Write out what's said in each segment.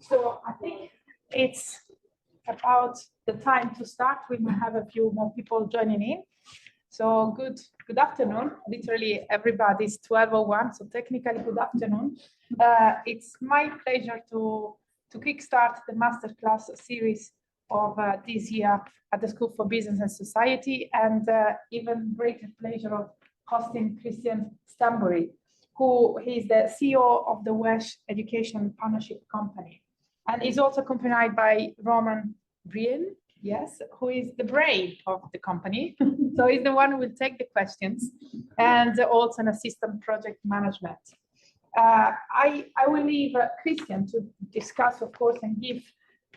So I think it's about the time to start. We might have a few more people joining in. So good afternoon. Literally everybody's 12:01, so technically good afternoon. It's my pleasure to kickstart the Masterclass series of this year at the School for Business and Society, and even greater pleasure of hosting Christian Stanbury, who is the CEO of the Welsh Education Partnership Company, and is also accompanied by Roman Brian, yes, who is the brain of the company. So he's the one who will take the questions, and also an assistant project management. I will leave Christian to discuss, of course, and give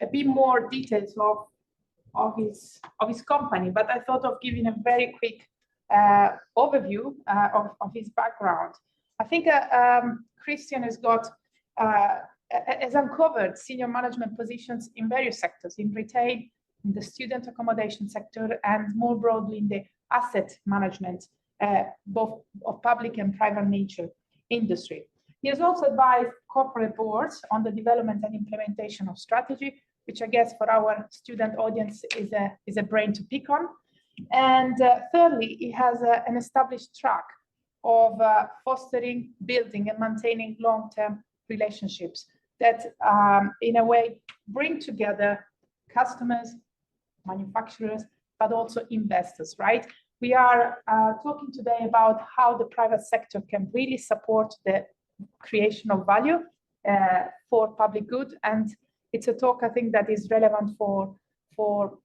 a bit more details of his company, but I thought of giving a very quick overview of his background. I think Christian has uncovered senior management positions in various sectors, in retail, in the student accommodation sector, and more broadly in the asset management, both of public and private nature industry. He has also advised corporate boards on the development and implementation of strategy, which I guess for our student audience is a brain to pick on. And thirdly, he has an established track of fostering, building, and maintaining long-term relationships that, in a way, bring together customers, manufacturers, but also investors, right? We are talking today about how the private sector can really support the creation of value for public good, and it's a talk I think that is relevant for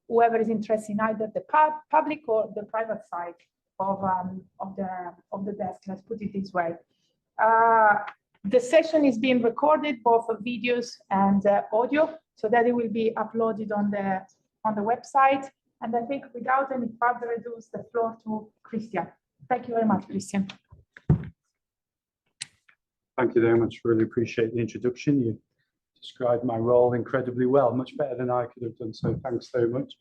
whoever is interested in either the public or the private side of the desk. Let's put it this way. The session is being recorded, both of videos and audio, so that it will be uploaded on the website. And I think without any further ado, the floor to Christian. Thank you very much, Christian. Thank you very much. Really appreciate the introduction. You described my role incredibly well, much better than I could have done. So thanks very much.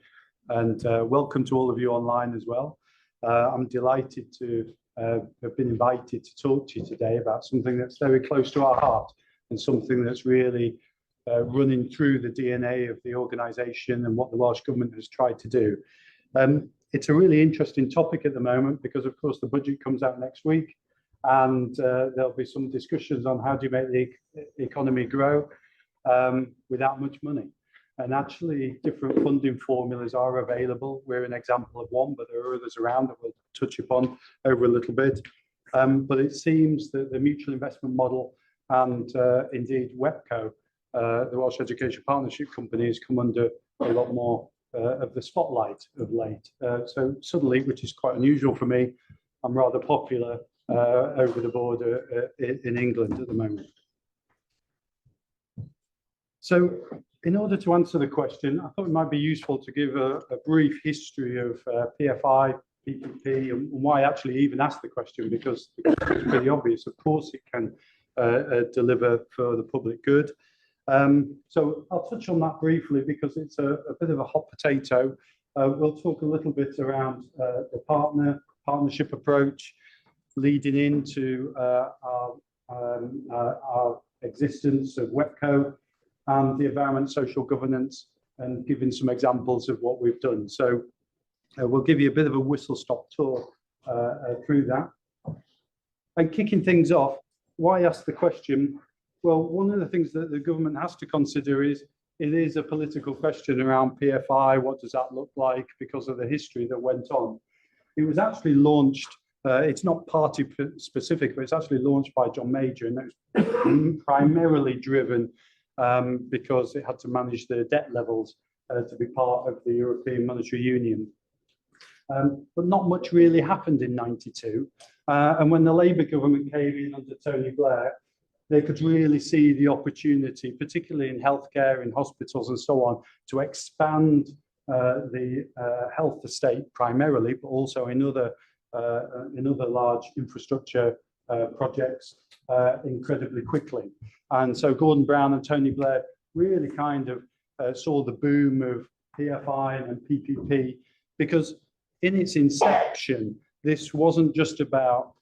And welcome to all of you online as well. I'm delighted to have been invited to talk to you today about something that's very close to our heart and something that's really running through the DNA of the organisation and what the Welsh Government has tried to do. It's a really interesting topic at the moment because, of course, the budget comes out next week. And there'll be some discussions on how do you make the economy grow without much money. And actually, different funding formulas are available. We're an example of one, but there are others around that we'll touch upon over a little bit. But it seems that the mutual investment model and indeed WEPCo, the Welsh Education Partnership Company, has come under a lot more of the spotlight of late. So suddenly, which is quite unusual for me, I'm rather popular over the border in England at the moment. So in order to answer the question, I thought it might be useful to give a brief history of PFI, PPP, and why I actually even asked the question, because it's pretty obvious. Of course, it can deliver for the public good. So I'll touch on that briefly because it's a bit of a hot potato. We'll talk a little bit around the partnership approach, leading into our existence of WEPCo and the environment, social governance, and giving some examples of what we've done. So we'll give you a bit of a whistle-stop tour through that. And kicking things off, why ask the question? Well, one of the things that the government has to consider is it is a political question around PFI. What does that look like because of the history that went on? It was actually launched. It's not party specific, but it's actually launched by John Major, and it was primarily driven because it had to manage the debt levels to be part of the European Monetary Union. But not much really happened in '92. And when the Labour government came in under Tony Blair, they could really see the opportunity, particularly in healthcare, in hospitals and so on, to expand the health estate primarily, but also in other large infrastructure projects incredibly quickly. And so Gordon Brown and Tony Blair really kind of saw the boom of PFI and PPP, because in its inception, this wasn't just about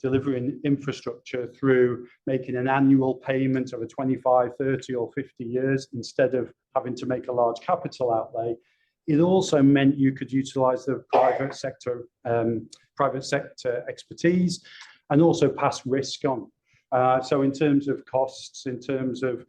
delivering infrastructure through making an annual payment over 25, 30 or 50 years instead of having to make a large capital outlay. It also meant you could utilize the private sector expertise and also pass risk on. So in terms of costs, in terms of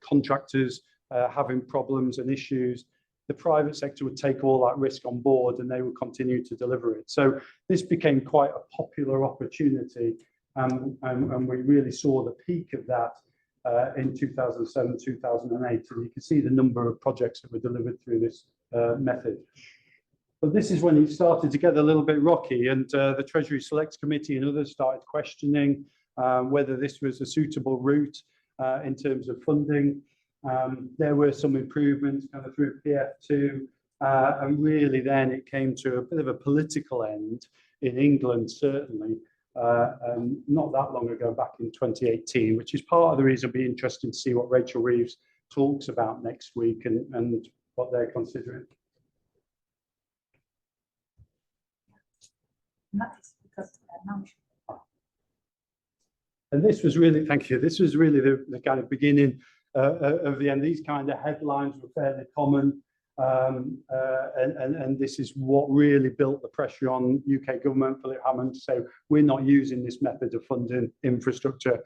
contractors having problems and issues, the private sector would take all that risk on board and they would continue to deliver it. So this became quite a popular opportunity, and we really saw the peak of that in 2007, 2008. And you can see the number of projects that were delivered through this method. But this is when it started to get a little bit rocky, and the Treasury Select Committee and others started questioning whether this was a suitable route in terms of funding. There were some improvements kind of through PF2, and really then it came to a bit of a political end in England, certainly, not that long ago, back in 2018, which is part of the reason it'll be interesting to see what Rachel Reeves talks about next week and what they're considering. And this was really, thank you, this was really the kind of beginning of the end. These kind of headlines were fairly common, and this is what really built the pressure on UK government, Philip Hammond, to say we're not using this method of funding infrastructure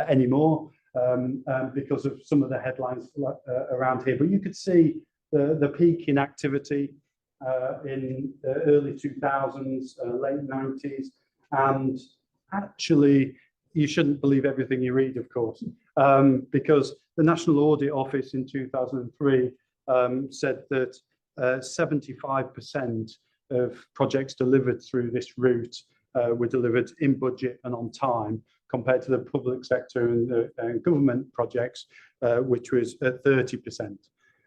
anymore because of some of the headlines around here. But you could see the peak in activity in the early 2000s, late 90s, and actually you shouldn't believe everything you read, of course, because the National Audit Office in 2003 said that 75% of projects delivered through this route were delivered in budget and on time, compared to the public sector and government projects, which was at 30%.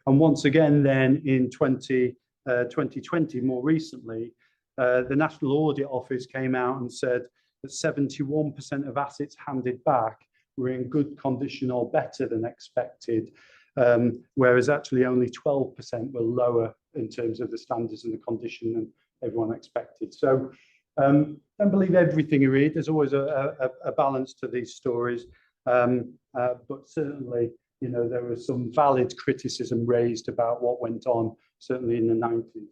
And once again, then in 2020, more recently, the National Audit Office came out and said that 71% of assets handed back were in good condition or better than expected, whereas actually only 12% were lower in terms of the standards and the condition than everyone expected. So don't believe everything you read. There's always a balance to these stories, but certainly, you know, there was some valid criticism raised about what went on, certainly in the 90s.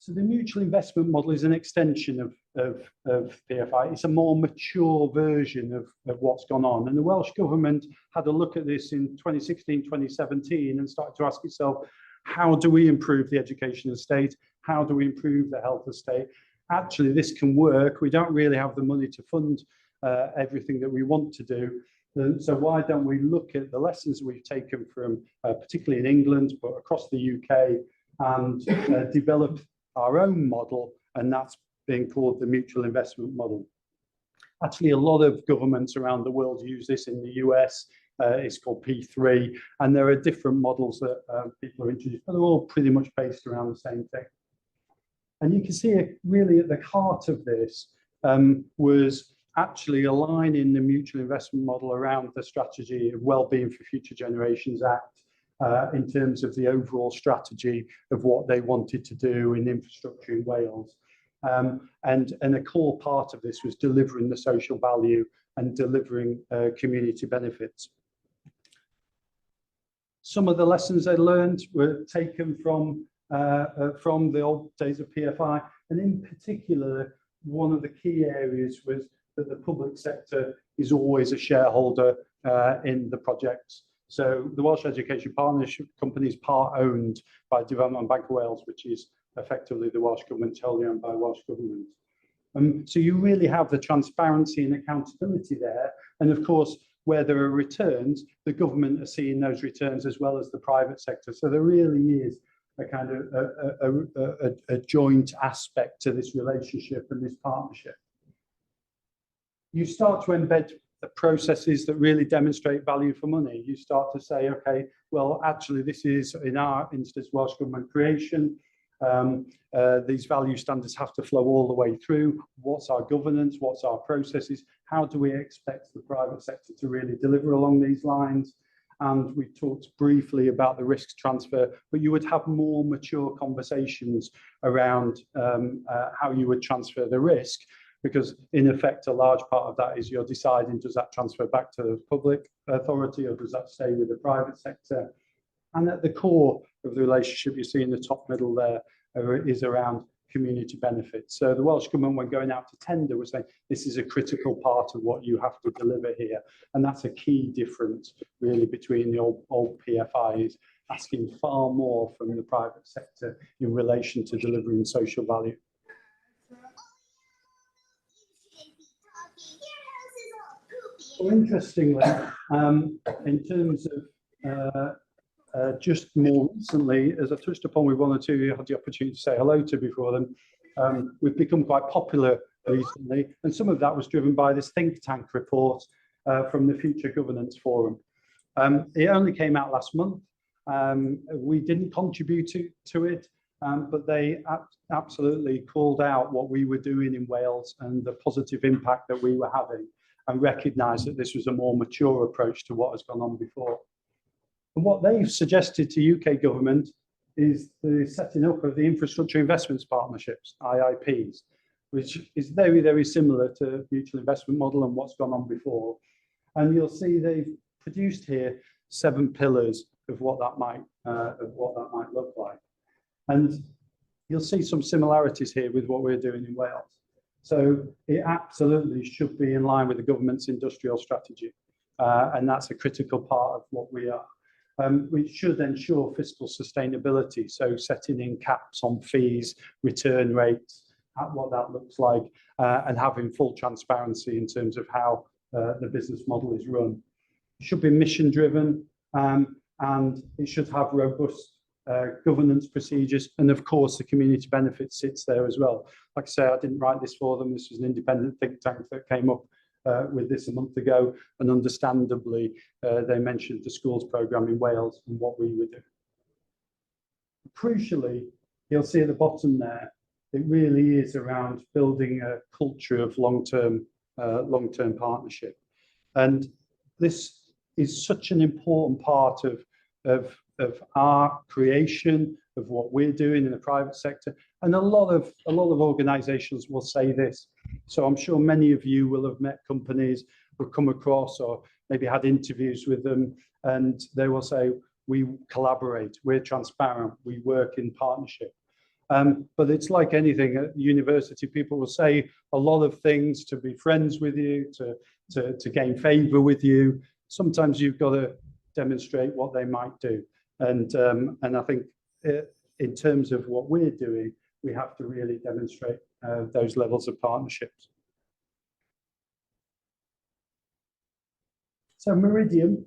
So the mutual investment model is an extension of PFI. It's a more mature version of what's gone on. And the Welsh Government had a look at this in 2016, 2017 and started to ask itself, how do we improve the education estate? How do we improve the health estate? Actually, this can work. We don't really have the money to fund everything that we want to do. So why don't we look at the lessons we've taken from, particularly in England, but across the UK, and develop our own model, and that's being called the mutual investment model. Actually, a lot of governments around the world use this. In the US, it's called P3, and there are different models that people are introduced, but they're all pretty much based around the same thing. And you can see it really at the heart of this was actually aligning the mutual investment model around the strategy of Wellbeing for Future Generations Act, in terms of the overall strategy of what they wanted to do in infrastructure in Wales. And a core part of this was delivering the social value and delivering community benefits. Some of the lessons they learned were taken from the old days of PFI, and in particular, one of the key areas was that the public sector is always a shareholder in the projects. So the Welsh Education Partnership Company is part owned by Development Bank of Wales, which is effectively the Welsh Government, wholly owned by Welsh Government. So you really have the transparency and accountability there. And of course, where there are returns, the government are seeing those returns as well as the private sector. So there really is a kind of a joint aspect to this relationship and this partnership. You start to embed the processes that really demonstrate value for money. You start to say, okay, well, actually, this is, in our instance, Welsh Government creation. These value standards have to flow all the way through. What's our governance? What's our processes? How do we expect the private sector to really deliver along these lines? and we talked briefly about the risk transfer, but you would have more mature conversations around how you would transfer the risk, because in effect, a large part of that is you're deciding, does that transfer back to the public authority or does that stay with the private sector? And at the core of the relationship you see in the top middle there is around community benefits. So the Welsh Government, when going out to tender, was saying this is a critical part of what you have to deliver here. And that's a key difference really between the old PFIs, asking far more from the private sector in relation to delivering social value. So interestingly, in terms of just more recently, as I touched upon with one or two you had the opportunity to say hello to before them, we've become quite popular recently, and some of that was driven by this Thinktank report from the Future Governance Forum. It only came out last month. We didn't contribute to it, but they absolutely called out what we were doing in Wales and the positive impact that we were having, and recognised that this was a more mature approach to what has gone on before. And what they've suggested to UK government is the setting up of the Infrastructure Investments Partnerships, IIPs, which is very, very similar to mutual investment model and what's gone on before. And you'll see they've produced here 7 pillars of what that might look like. And you'll see some similarities here with what we're doing in Wales. So it absolutely should be in line with the government's industrial strategy. And that's a critical part of what we are. We should ensure fiscal sustainability, so setting in caps on fees, return rates, what that looks like, and having full transparency in terms of how the business model is run. It should be mission driven, and it should have robust governance procedures, and of course the community benefit sits there as well. Like I say, I didn't write this for them. This was an independent think tank that came up with this a month ago, and understandably they mentioned the schools programme in Wales and what we would do. Crucially, you'll see at the bottom there, it really is around building a culture of long-term partnership, and this is such an important part of our creation, of what we're doing in the private sector. And a lot of organizations will say this. So I'm sure many of you will have met companies or come across or maybe had interviews with them, and they will say, we collaborate, we're transparent, we work in partnership. But it's like anything at university, people will say a lot of things to be friends with you, to gain favor with you. Sometimes you've got to demonstrate what they might do. And I think in terms of what we're doing, we have to really demonstrate those levels of partnerships. So Meridiam,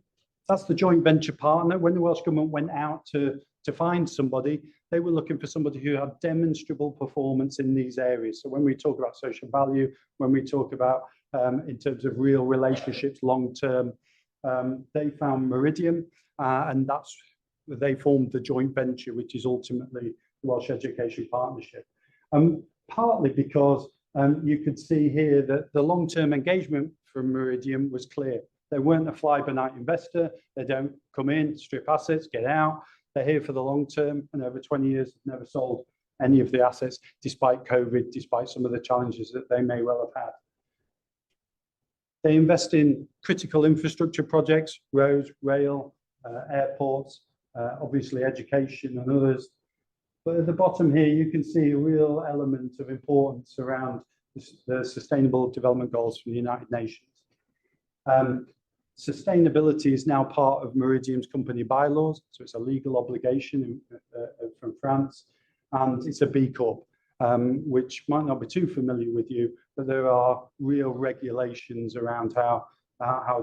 that's the joint venture partner. When the Welsh Government went out to find somebody, they were looking for somebody who had demonstrable performance in these areas. So when we talk about social value, when we talk about in terms of real relationships long term, they found Meridiam, and they formed the joint venture, which is ultimately the Welsh Education Partnership. Partly because you could see here that the long-term engagement from Meridiam was clear. They weren't a fly-by-night investor. They don't come in, strip assets, get out. They're here for the long term, and over 20 years, never sold any of the assets, despite COVID, despite some of the challenges that they may well have had. They invest in critical infrastructure projects, roads, rail, airports, obviously education and others. But at the bottom here, you can see a real element of importance around the Sustainable Development Goals from the United Nations. Sustainability is now part of Meridiam's company bylaws, so it's a legal obligation from France, and it's a B Corp, which might not be too familiar with you, but there are real regulations around how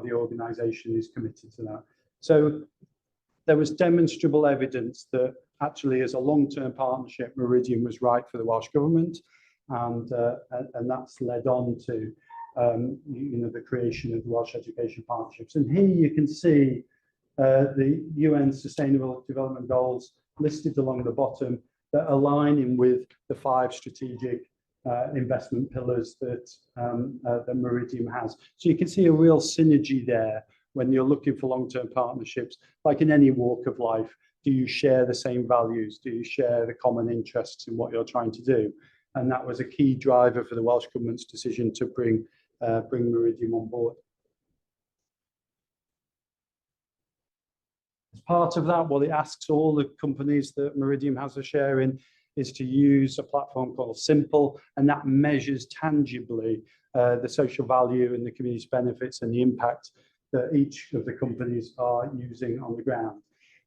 the organisation is committed to that. So there was demonstrable evidence that actually, as a long-term partnership, Meridiam was right for the Welsh Government, and that's led on to the creation of the Welsh Education Partnerships. And here you can see the UN Sustainable Development Goals listed along the bottom that align in with the 5 strategic investment pillars that Meridiam has. So you can see a real synergy there when you're looking for long-term partnerships, like in any walk of life, do you share the same values? Do you share the common interests in what you're trying to do? And that was a key driver for the Welsh Government's decision to bring Meridiam on board. As part of that, what it asks all the companies that Meridiam has a share in is to use a platform called Simple, and that measures tangibly the social value and the community benefits and the impact that each of the companies are using on the ground.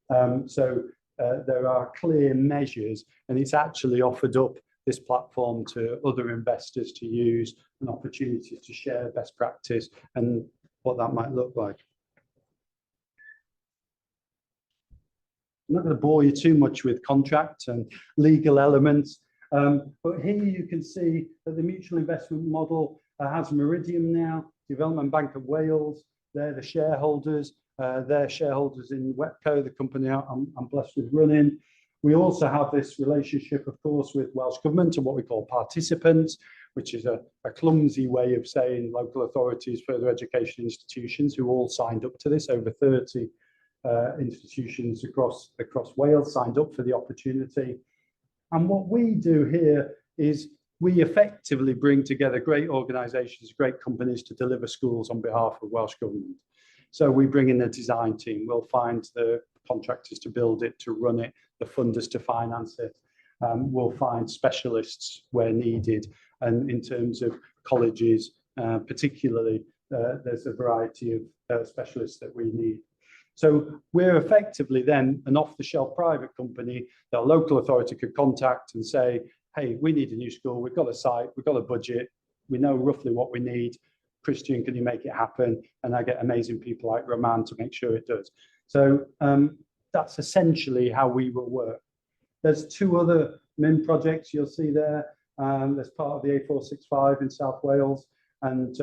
There are clear measures, and it's actually offered up this platform to other investors to use, an opportunity to share best practice and what that might look like. I'm not going to bore you too much with contract and legal elements, but here you can see that the mutual investment model has Meridiam now, Development Bank of Wales. They're the shareholders. They're shareholders in WEPCo, the company I'm blessed with running. We also have this relationship, of course, with Welsh Government and what we call participants, which is a clumsy way of saying local authorities, further education institutions who all signed up to this. Over 30 institutions across Wales signed up for the opportunity. And what we do here is we effectively bring together great organisations, great companies to deliver schools on behalf of Welsh Government. So we bring in a design team. We'll find the contractors to build it, to run it, the funders to finance it. We'll find specialists where needed. And in terms of colleges, particularly, there's a variety of specialists that we need. So we're effectively then an off-the-shelf private company that a local authority could contact and say, hey, we need a new school. We've got a site. We've got a budget. We know roughly what we need. Christian, can you make it happen? And I get amazing people like Roman to make sure it does. So that's essentially how we will work. There's two other MIM projects you'll see there. There's part of the A465 in South Wales, and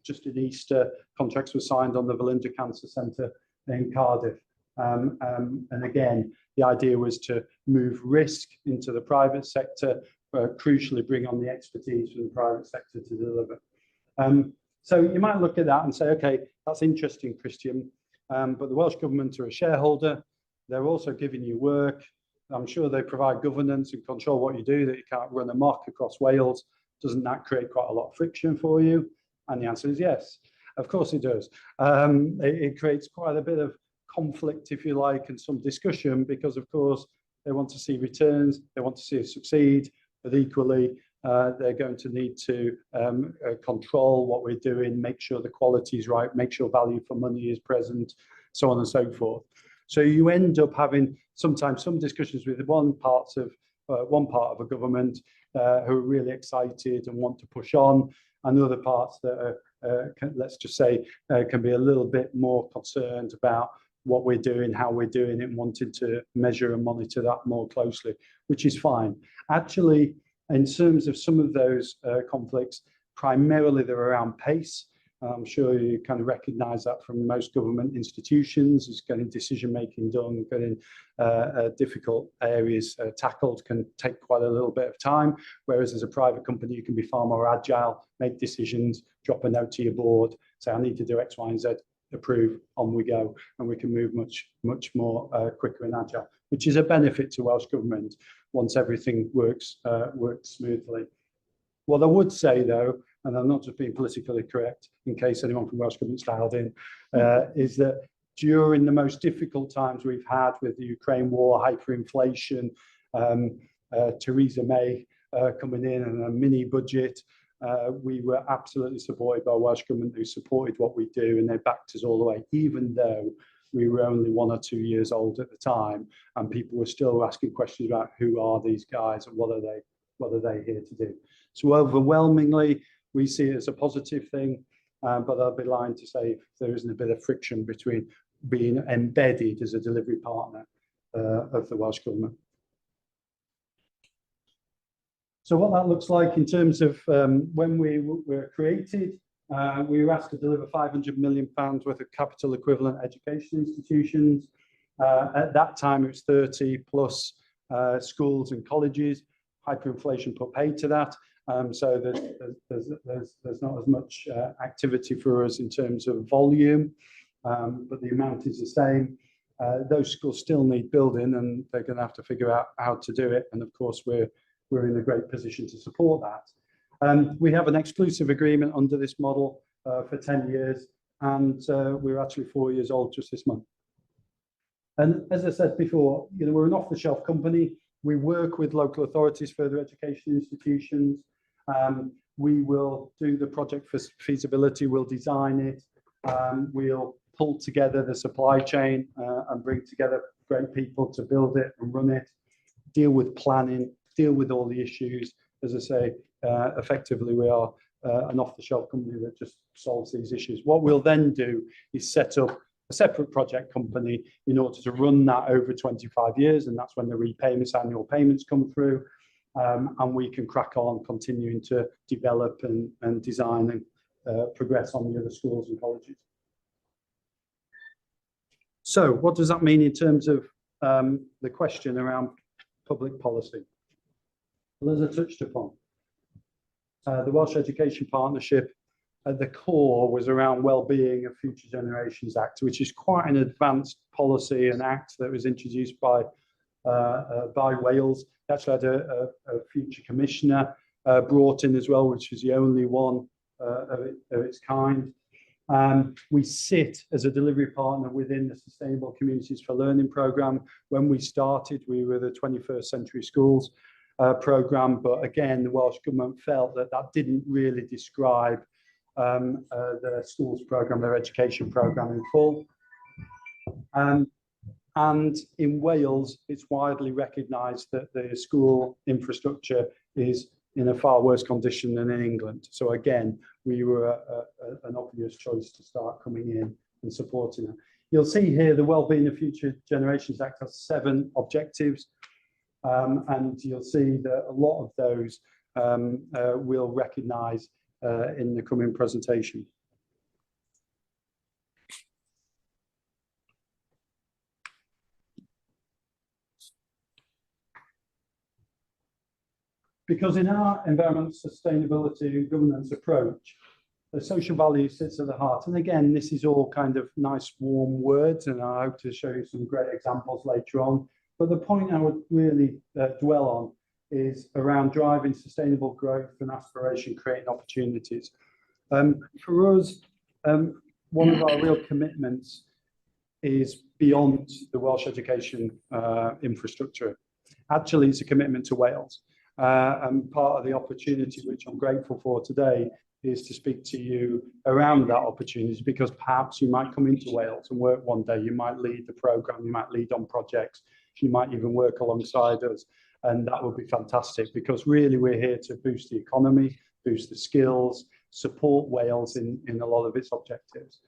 just in Easter, contracts were signed on the Valinda Cancer Centre in Cardiff. And again, the idea was to move risk into the private sector, but crucially bring on the expertise from the private sector to deliver. So you might look at that and say, okay, that's interesting, Christian, but the Welsh Government are a shareholder. They're also giving you work. I'm sure they provide governance and control what you do, that you can't run amok across Wales. Doesn't that create quite a lot of friction for you? And the answer is yes, of course it does. It creates quite a bit of conflict, if you like, and some discussion, because of course they want to see returns, they want to see us succeed, but equally they're going to need to control what we're doing, make sure the quality is right, make sure value for money is present, so on and so forth. So you end up having sometimes some discussions with one part of a government who are really excited and want to push on, and other parts that are, let's just say, can be a little bit more concerned about what we're doing, how we're doing it, and wanting to measure and monitor that more closely, which is fine. Actually, in terms of some of those conflicts, primarily they're around pace. I'm sure you kind of recognise that from most government institutions. Is getting decision-making done, getting difficult areas tackled can take quite a little bit of time, whereas as a private company, you can be far more agile, make decisions, drop a note to your board, say, I need to do X, Y, and Z, approve, on we go, and we can move much more quicker and agile, which is a benefit to Welsh Government once everything works smoothly. What I would say, though, and I'm not just being politically correct, in case anyone from Welsh Government's dialed in, is that during the most difficult times we've had with the Ukraine war, hyperinflation, Theresa May coming in and a mini budget, we were absolutely supported by Welsh Government, who supported what we do, and they backed us all the way, even though we were only 1 or 2 years old at the time, and people were still asking questions about who are these guys and what are they here to do. So overwhelmingly, we see it as a positive thing, but I'll be lying to say if there isn't a bit of friction between being embedded as a delivery partner of the Welsh Government. So what that looks like in terms of when we were created, we were asked to deliver £500 million worth of capital equivalent education institutions. At that time, it was 30 plus schools and colleges. Hyperinflation put paid to that. So there's not as much activity for us in terms of volume. but the amount is the same. Those schools still need building, and they're going to have to figure out how to do it. And of course, we're in a great position to support that. We have an exclusive agreement under this model for 10 years, and we're actually 4 years old just this month. And as I said before, we're an off-the-shelf company. We work with local authorities, further education institutions. We will do the project for feasibility. We'll design it. We'll pull together the supply chain and bring together great people to build it and run it, deal with planning, deal with all the issues. As I say, effectively, we are an off-the-shelf company that just solves these issues. What we'll then do is set up a separate project company in order to run that over 25 years, and that's when the repayments, annual payments come through, and we can crack on continuing to develop and design and progress on the other schools and colleges. So what does that mean in terms of the question around public policy? Well, as I touched upon, the Welsh Education Partnership at the core was around Wellbeing of Future Generations Act, which is quite an advanced policy and act that was introduced by Wales. It actually had a future commissioner brought in as well, which is the only one of its kind. We sit as a delivery partner within the Sustainable Communities for Learning programme. When we started, we were the 21st Century Schools programme, but again, the Welsh Government felt that that didn't really describe the schools programme, their education programme in full. And in Wales, it's widely recognised that the school infrastructure is in a far worse condition than in England. So again, we were an obvious choice to start coming in and supporting it. You'll see here the Wellbeing of Future Generations Act has 7 objectives, and you'll see that a lot of those we'll recognise in the coming presentation. Because in our environment, sustainability and governance approach, the social value sits at the heart. And again, this is all kind of nice, warm words, and I hope to show you some great examples later on. But the point I would really dwell on is around driving sustainable growth and aspiration, creating opportunities. For us, one of our real commitments is beyond the Welsh education infrastructure. Actually, it's a commitment to Wales. And part of the opportunity, which I'm grateful for today, is to speak to you around that opportunity, because perhaps you might come into Wales and work one day. You might lead the programme, you might lead on projects, you might even work alongside us. And that would be fantastic, because really we're here to boost the economy, boost the skills, support Wales in a lot of its objectives.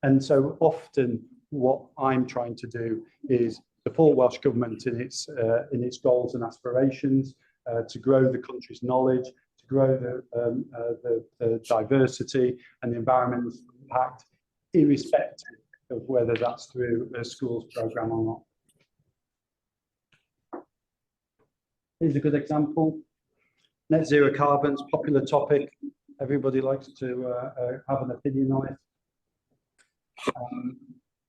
And so often what I'm trying to do is support Welsh Government in its goals and aspirations, to grow the country's knowledge, to grow the diversity and the environmental impact, irrespective of whether that's through a schools programme or not. Here's a good example. Net zero carbon's popular topic. Everybody likes to have an opinion on it.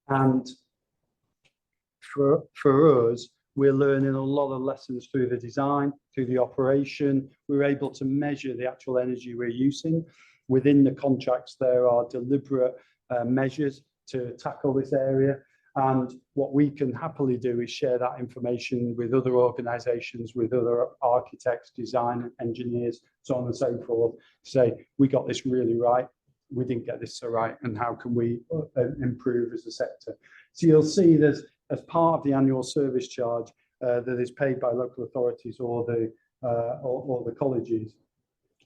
And for us, we're learning a lot of lessons through the design, through the operation. We're able to measure the actual energy we're using. Within the contracts, there are deliberate measures to tackle this area. And what we can happily do is share that information with other organisations, with other architects, design engineers, so on and so forth, to say, we got this really right, we didn't get this so right, and how can we improve as a sector? So you'll see there's, as part of the annual service charge that is paid by local authorities or the colleges,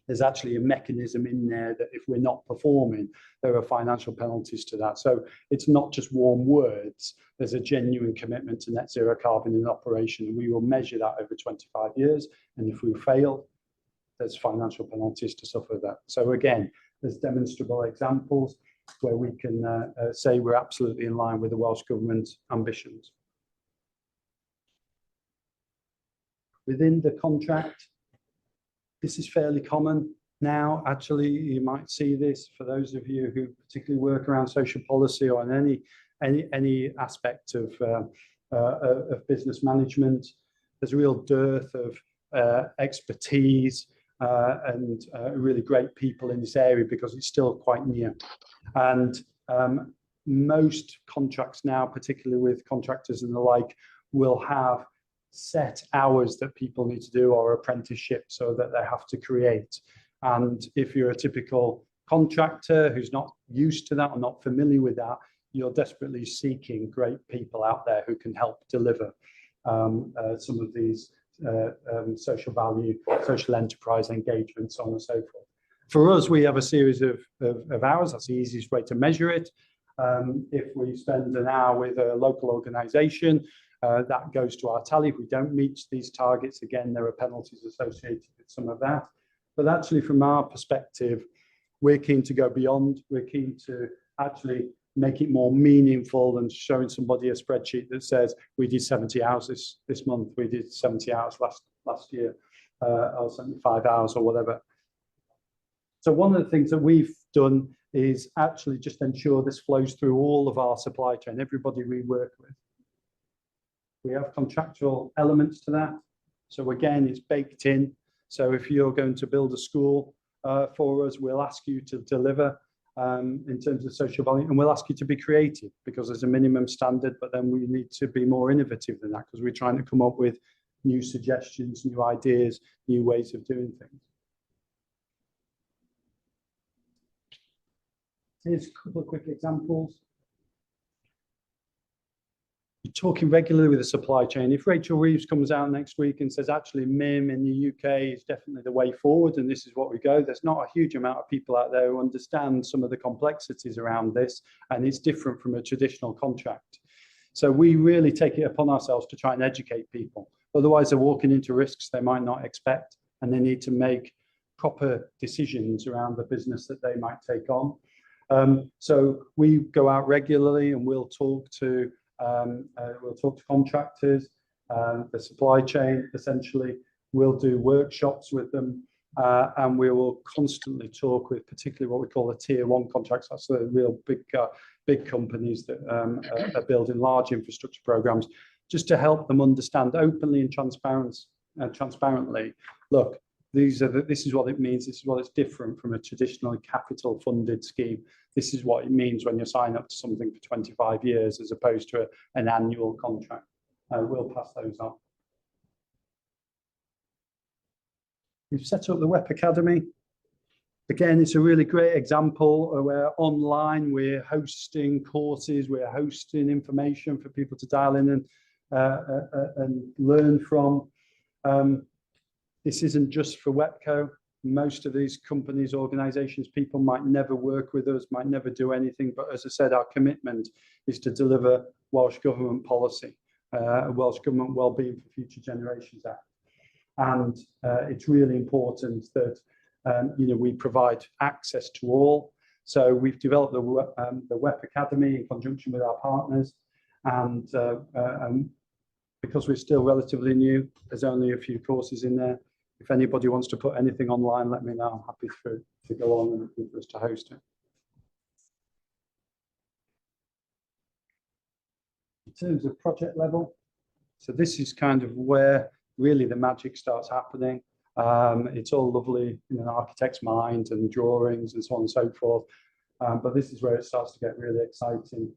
there's actually a mechanism in there that if we're not performing, there are financial penalties to that. So it's not just warm words, there's a genuine commitment to net zero carbon in operation, and we will measure that over 25 years. And if we fail, there's financial penalties to suffer that. So again, there's demonstrable examples where we can say we're absolutely in line with the Welsh Government's ambitions. Within the contract, this is fairly common. Now, actually, you might see this for those of you who particularly work around social policy or on any aspect of business management. There's a real dearth of expertise and really great people in this area because it's still quite new. And most contracts now, particularly with contractors and the like, will have set hours that people need to do or apprenticeships so that they have to create. And if you're a typical contractor who's not used to that or not familiar with that, you're desperately seeking great people out there who can help deliver some of these social value, social enterprise engagements, so on and so forth. For us, we have a series of hours. That's the easiest way to measure it. If we spend an hour with a local organisation, that goes to our tally. If we don't meet these targets, again, there are penalties associated with some of that. But actually, from our perspective, we're keen to go beyond. We're keen to actually make it more meaningful than showing somebody a spreadsheet that says we did 70 hours this month, we did 70 hours last year, or 75 hours or whatever. So one of the things that we've done is actually just ensure this flows through all of our supply chain, everybody we work with. We have contractual elements to that. So again, it's baked in. So if you're going to build a school for us, we'll ask you to deliver in terms of social value, and we'll ask you to be creative because there's a minimum standard, but then we need to be more innovative than that because we're trying to come up with new suggestions, new ideas, new ways of doing things. Here's a couple of quick examples. You're talking regularly with the supply chain. If Rachel Reeves comes out next week and says, actually, MIM in the UK is definitely the way forward and this is what we go, there's not a huge amount of people out there who understand some of the complexities around this, and it's different from a traditional contract. So we really take it upon ourselves to try and educate people. Otherwise, they're walking into risks they might not expect, and they need to make proper decisions around the business that they might take on. So we go out regularly and we'll talk to contractors, the supply chain, essentially. We'll do workshops with them, and we will constantly talk with particularly what we call the tier one contracts. That's the real big companies that are building large infrastructure programs, just to help them understand openly and transparently, look, this is what it means. This is what it's different from a traditional capital funded scheme. This is what it means when you sign up to something for 25 years as opposed to an annual contract. We'll pass those on. We've set up the WEP Academy. Again, it's a really great example where online we're hosting courses, we're hosting information for people to dial in and learn from. This isn't just for WEPCo. Most of these companies, organizations, people might never work with us, might never do anything. But as I said, our commitment is to deliver Welsh Government policy, Welsh Government Wellbeing for Future Generations Act. And it's really important that we provide access to all. So we've developed the WEP Academy in conjunction with our partners. And because we're still relatively new, there's only a few courses in there. If anybody wants to put anything online, let me know. I'm happy to go on and for us to host it. In terms of project level, so this is kind of where really the magic starts happening. It's all lovely in an architect's mind and drawings and so on and so forth. But this is where it starts to get really exciting.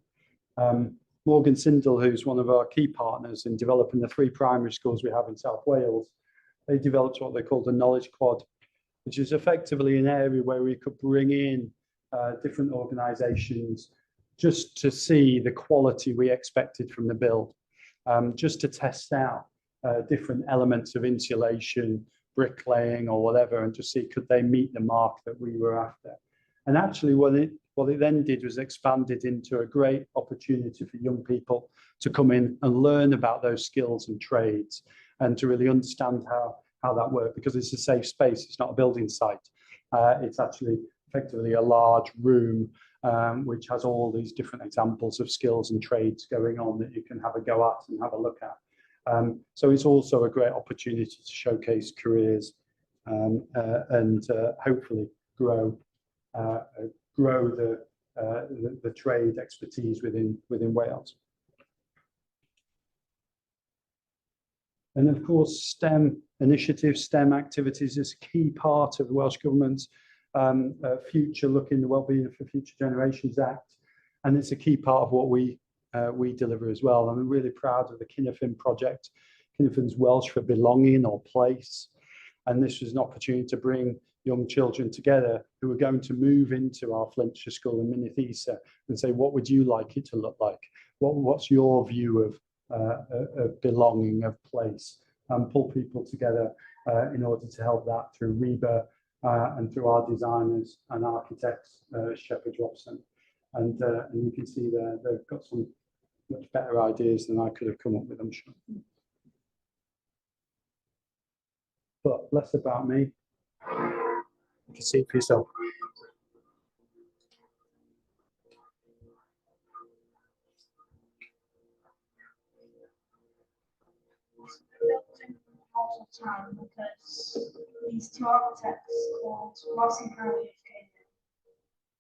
Morgan Sindel, who's one of our key partners in developing the 3 primary schools we have in South Wales, they developed what they call the Knowledge Quad, which is effectively an area where we could bring in different organisations just to see the quality we expected from the build, just to test out different elements of insulation, bricklaying or whatever, and just see could they meet the mark that we were after. And actually what it then did was expanded into a great opportunity for young people to come in and learn about those skills and trades and to really understand how that worked, because it's a safe space. It's not a building site. It's actually effectively a large room which has all these different examples of skills and trades going on that you can have a go at and have a look at. So it's also a great opportunity to showcase careers and hopefully grow the trade expertise within Wales. And of course, STEM initiatives, STEM activities is a key part of the Welsh Government's future looking the Wellbeing for Future Generations Act, and it's a key part of what we deliver as well. I'm really proud of the Cynefin project, Cynefin's Welsh for belonging or place, and this was an opportunity to bring young children together who are going to move into our Flintshire School in Minneath and say, what would you like it to look like? What's your view of belonging, of place, and pull people together in order to help that through REBA and through our designers and architects, Shepherd Robson. And you can see there, they've got some much better ideas than I could have come up with, I'm sure. But less about me. You can see it for yourself. Time because these two architects called Ross and Harry came in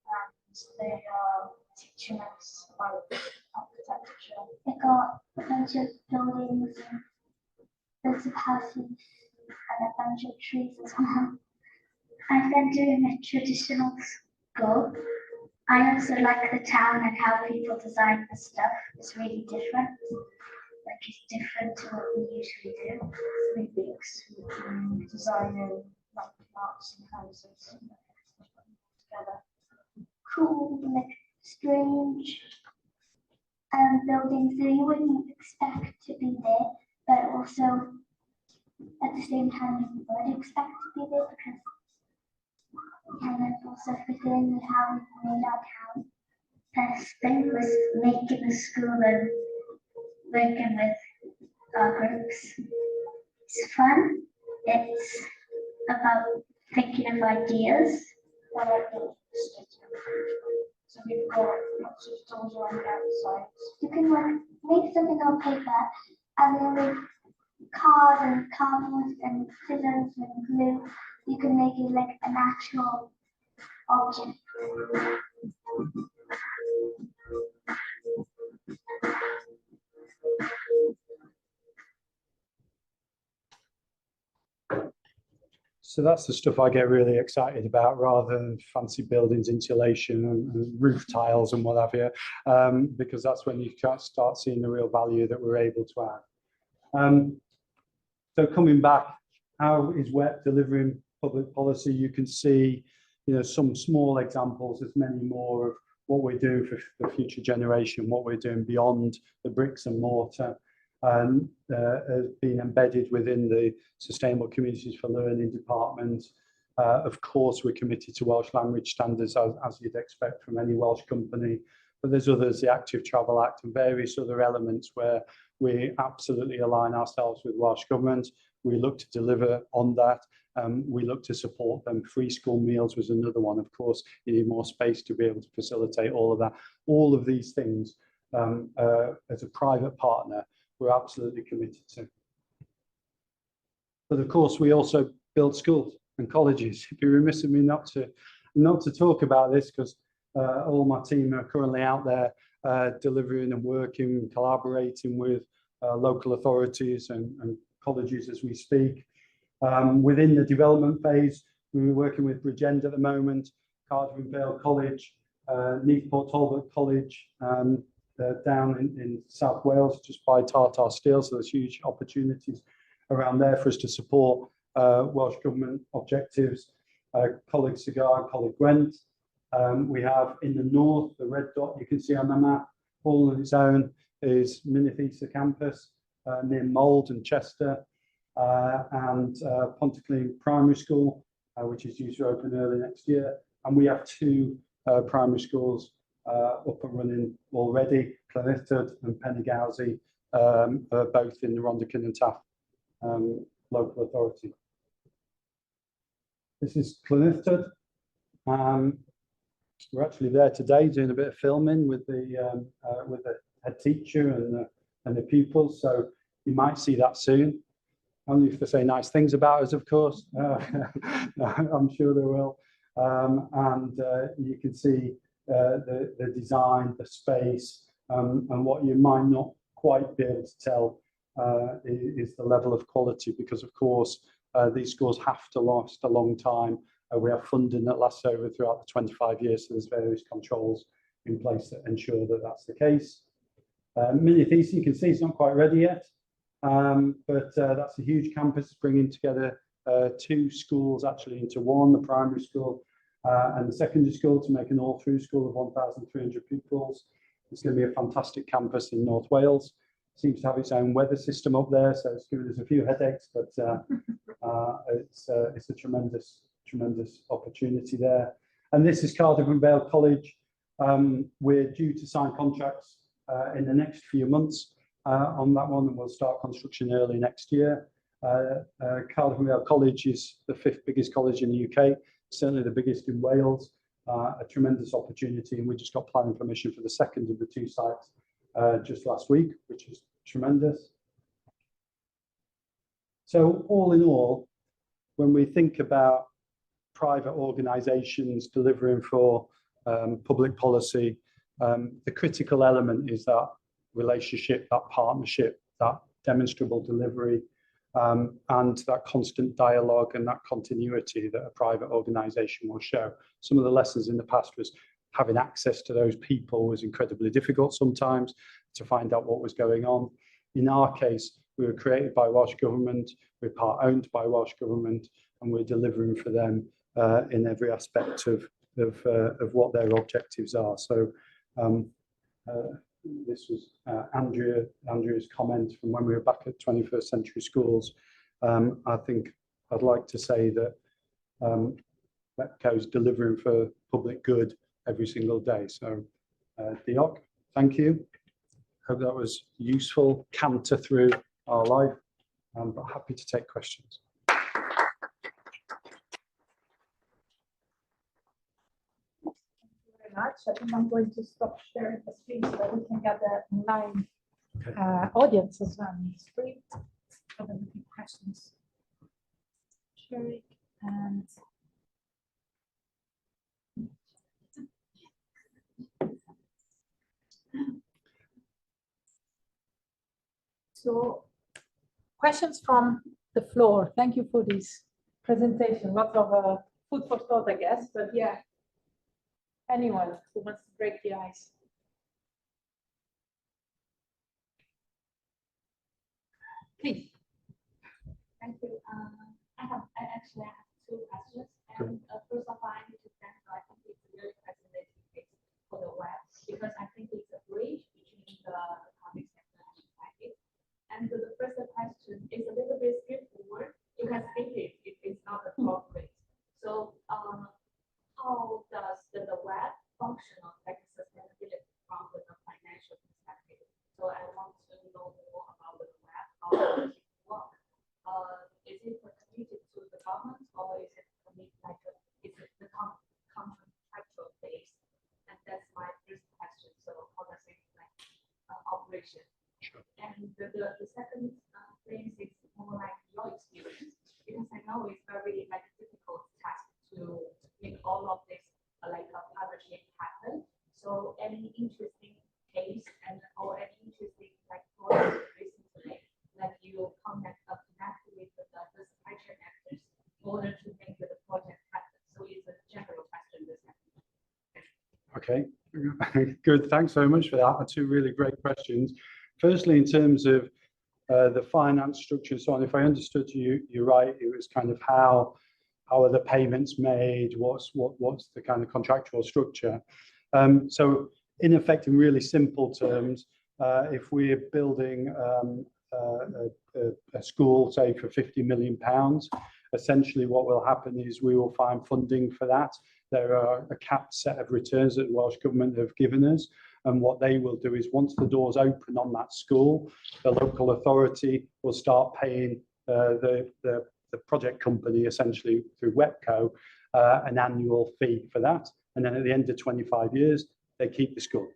and they are teaching us about architecture. They got a bunch of buildings and loads of houses and a bunch of trees as well. I've been doing a traditional school. I also like the town and how people design the stuff. It's really different. Like it's different to what we usually do. Three weeks designing like flats and houses together. Cool, like strange buildings that you wouldn't expect to be there, but also at the same time you would expect to be there because and it also fit in with how we made our town. First thing was making a school and working with our groups. It's fun. It's about thinking of ideas. So we've got lots of tools around the outside. You can make something on paper and then with cards and cardboard and scissors and glue, you can make it like an actual object. So that's the stuff I get really excited about, rather than fancy buildings, insulation and roof tiles and what have you, because that's when you start seeing the real value that we're able to add. So coming back, how is WEP delivering public policy? You can see, some small examples. There's many more of what we're doing for the future generation, what we're doing beyond the bricks and mortar, and has been embedded within the Sustainable Communities for Learning department. Of course, we're committed to Welsh language standards, as you'd expect from any Welsh company, but there's others, the Active Travel Act and various other elements where we absolutely align ourselves with Welsh Government. We look to deliver on that. We look to support them. Free school meals was another one. Of course, you need more space to be able to facilitate all of that. All of these things, as a private partner, we're absolutely committed to. But of course, we also build schools and colleges. It'd be remiss of me not to talk about this, because all my team are currently out there delivering and working, collaborating with local authorities and colleges as we speak. Within the development phase, we're working with Bridgend at the moment, Cardiff Vale College, Neathport Talbot College, down in South Wales, just by Tartar Steel. So there's huge opportunities around there for us to support Welsh Government objectives. Coleg Cigar, Coleg Gwent. We have in the north, the red dot you can see on the map, all on its own, is Minneath campus near Mold and Chester, and Pontyclun Primary School, which is due to open early next year. And we have two primary schools up and running already, Llanithod and Pennygowsy, both in the Rhondda and Taff local authority. This is Llanithod. We're actually there today doing a bit of filming with the head teacher and the pupils, so you might see that soon. only if they say nice things about us, of course. I'm sure they will. And you can see the design, the space, and what you might not quite be able to tell is the level of quality, because of course these schools have to last a long time. We have funding that lasts over throughout the 25 years, so there's various controls in place that ensure that that's the case. Mini thesis, you can see it's not quite ready yet, but that's a huge campus bringing together two schools actually into one, the primary school and the secondary school, to make an all-through school of 1,300 pupils. It's going to be a fantastic campus in North Wales. Seems to have its own weather system up there, so it's giving us a few headaches, but it's a tremendous opportunity there. And this is Cardiff and Vale College. We're due to sign contracts in the next few months on that one, and we'll start construction early next year. Cardiff and Vale College is the 5th biggest college in the UK, certainly the biggest in Wales. A tremendous opportunity, and we just got planning permission for the second of the two sites just last week, which is tremendous. So all in all, when we think about private organisations delivering for public policy, the critical element is that relationship, that partnership, that demonstrable delivery, and that constant dialogue and that continuity that a private organisation will show. Some of the lessons in the past was having access to those people was incredibly difficult sometimes to find out what was going on. In our case, we were created by Welsh Government, we're part owned by Welsh Government, and we're delivering for them in every aspect of what their objectives are. So this was Andrea's comment from when we were back at 21st Century Schools. I think I'd like to say that WEPCo is delivering for public good every single day. So Diolch, thank you. Hope that was useful, canter through our life, but happy to take questions. Much. I think I'm going to stop sharing the screen so that we can get the online audience as well on the screen. So that we can questions. Sharing and so questions from the floor. Thank you for this presentation. Lots of food for thought, I guess, but yeah. Anyone who wants to break the ice. Please. Thank you. I actually have two questions. And first of all, I need to thank you. I think it's a really fascinating case for the web, because I think it's a bridge between the public sector and the private. And the first question is a little bit straightforward. You can state it, it's not appropriate. So how does the web function on sustainability from the financial perspective? So I want to know more about the web, how does it work? Is it committed to the government, or is it committed like is it the contractual base? And that's my first question. So how does it like operation? Sure. And the second thing is more like your experience, because I know it's very like difficult task to make all of this like a partnership happen. So any interesting case and or any interesting like project recently, like you connect with the supply chain actors in order to make the project happen. So it's a general question. Okay, good. Thanks so much for that. Two really great questions. Firstly, in terms of the finance structure, so on, if I understood you, you're right. It was kind of how are the payments made? What's the kind of contractual structure? So in effect, in really simple terms, if we're building a school, say for £50 million, essentially what will happen is we will find funding for that. There are a capped set of returns that the Welsh Government have given us. And what they will do is once the doors open on that school, the local authority will start paying the project company, essentially through WEPCo, an annual fee for that. And then at the end of 25 years, they keep the school.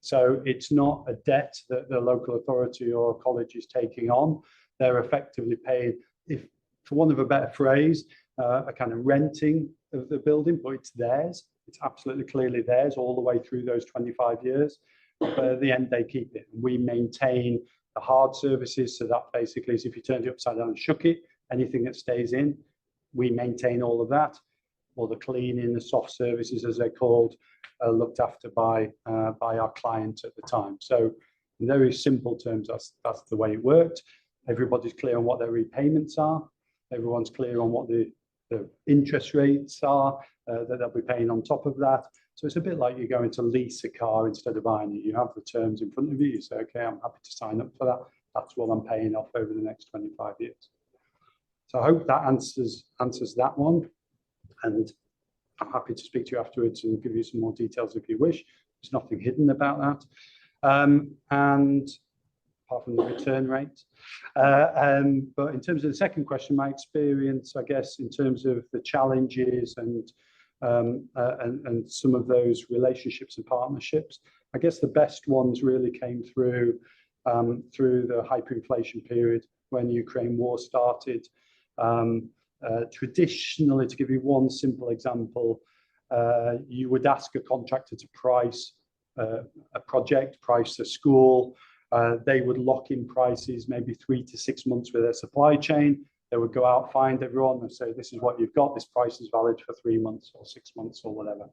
So it's not a debt that the local authority or college is taking on. They're effectively paying if for want of a better phrase, a kind of renting of the building, but it's theirs. It's absolutely clearly theirs all the way through those 25 years. But at the end, they keep it. We maintain the hard services. So that basically is if you turned it upside down and shook it, anything that stays in, we maintain all of that. Or the cleaning, the soft services, as they're called, looked after by our client at the time. So in very simple terms, that's the way it worked. Everybody's clear on what their repayments are. Everyone's clear on what the interest rates are that they'll be paying on top of that. So it's a bit like you're going to lease a car instead of buying it. You have the terms in front of you. You say, okay, I'm happy to sign up for that. That's what I'm paying off over the next 25 years. So I hope that answers that one. And I'm happy to speak to you afterwards and give you some more details if you wish. There's nothing hidden about that. And apart from the return rate. But in terms of the second question, my experience, I guess, in terms of the challenges and some of those relationships and partnerships, I guess the best ones really came through the hyperinflation period when the Ukraine war started. Traditionally, to give you one simple example, you would ask a contractor to price a project, price a school. They would lock in prices maybe 3 to 6 months with their supply chain. They would go out, find everyone and say, this is what you've got. This price is valid for 3 months or 6 months or whatever.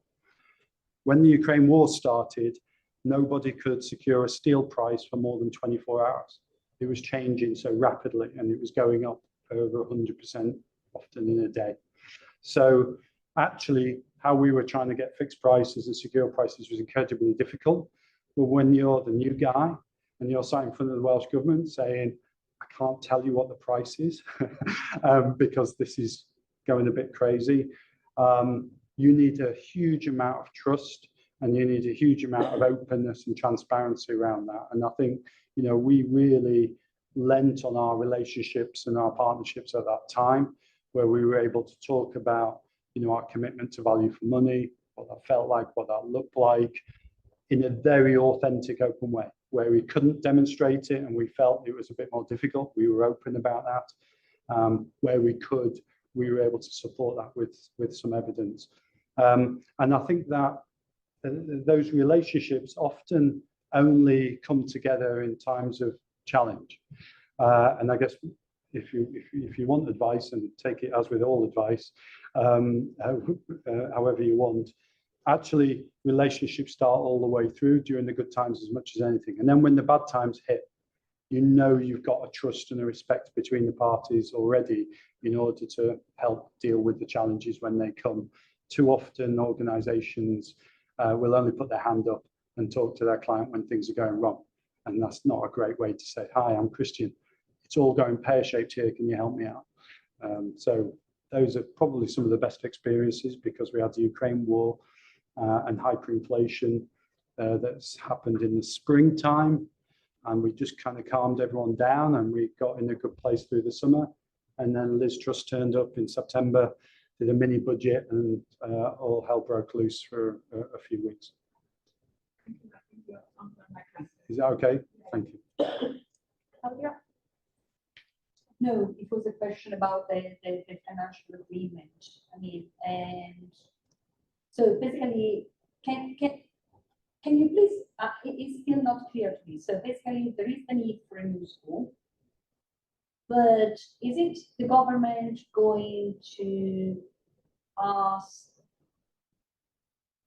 When the Ukraine war started, nobody could secure a steel price for more than 24 hours. It was changing so rapidly and it was going up over 100% often in a day. So actually, how we were trying to get fixed prices and secure prices was incredibly difficult. But when you're the new guy and you're sat in front of the Welsh Government saying, I can't tell you what the price is because this is going a bit crazy, you need a huge amount of trust and you need a huge amount of openness and transparency around that. And I think, you know, we really lent on our relationships and our partnerships at that time, where we were able to talk about, you know, our commitment to value for money, what that felt like, what that looked like, in a very authentic, open way. Where we couldn't demonstrate it and we felt it was a bit more difficult, we were open about that. Where we could, we were able to support that with some evidence. And I think that those relationships often only come together in times of challenge. And I guess if you want advice, and take it as with all advice, however you want, actually relationships start all the way through during the good times as much as anything. And then when the bad times hit, you know you've got a trust and a respect between the parties already in order to help deal with the challenges when they come. Too often organizations will only put their hand up and talk to their client when things are going wrong. And that's not a great way to say, hi, I'm Christian. It's all going pear-shaped here. Can you help me out? So those are probably some of the best experiences, because we had the Ukraine war and hyperinflation that's happened in the springtime. And we just kind of calmed everyone down and we got in a good place through the summer. And then Liz Truss turned up in September, did a mini budget, and all hell broke loose for a few weeks. Is that okay? Thank you. No, it was a question about the financial agreement. I mean, and so basically, can you please, it's still not clear to me. So basically, there is the need for a new school, but is it the government going to ask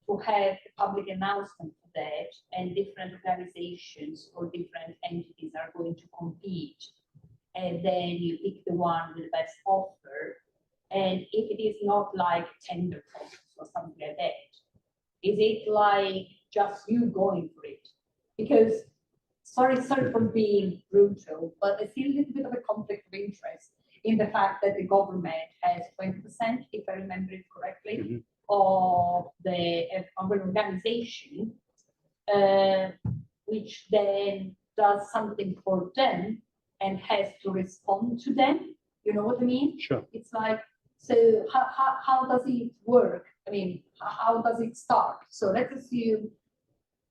to have a public announcement for that, and different organizations or different entities are going to compete, and then you pick the one with the best offer? And if it is not like tender process or something like that, is it like just you going for it? Because sorry for being brutal, but I see a little bit of a conflict of interest in the fact that the government has 20%, if I remember it correctly, of an organization, which then does something for them and has to respond to them. You know what I mean? Sure. It's like, so how does it work? I mean, how does it start? So let's assume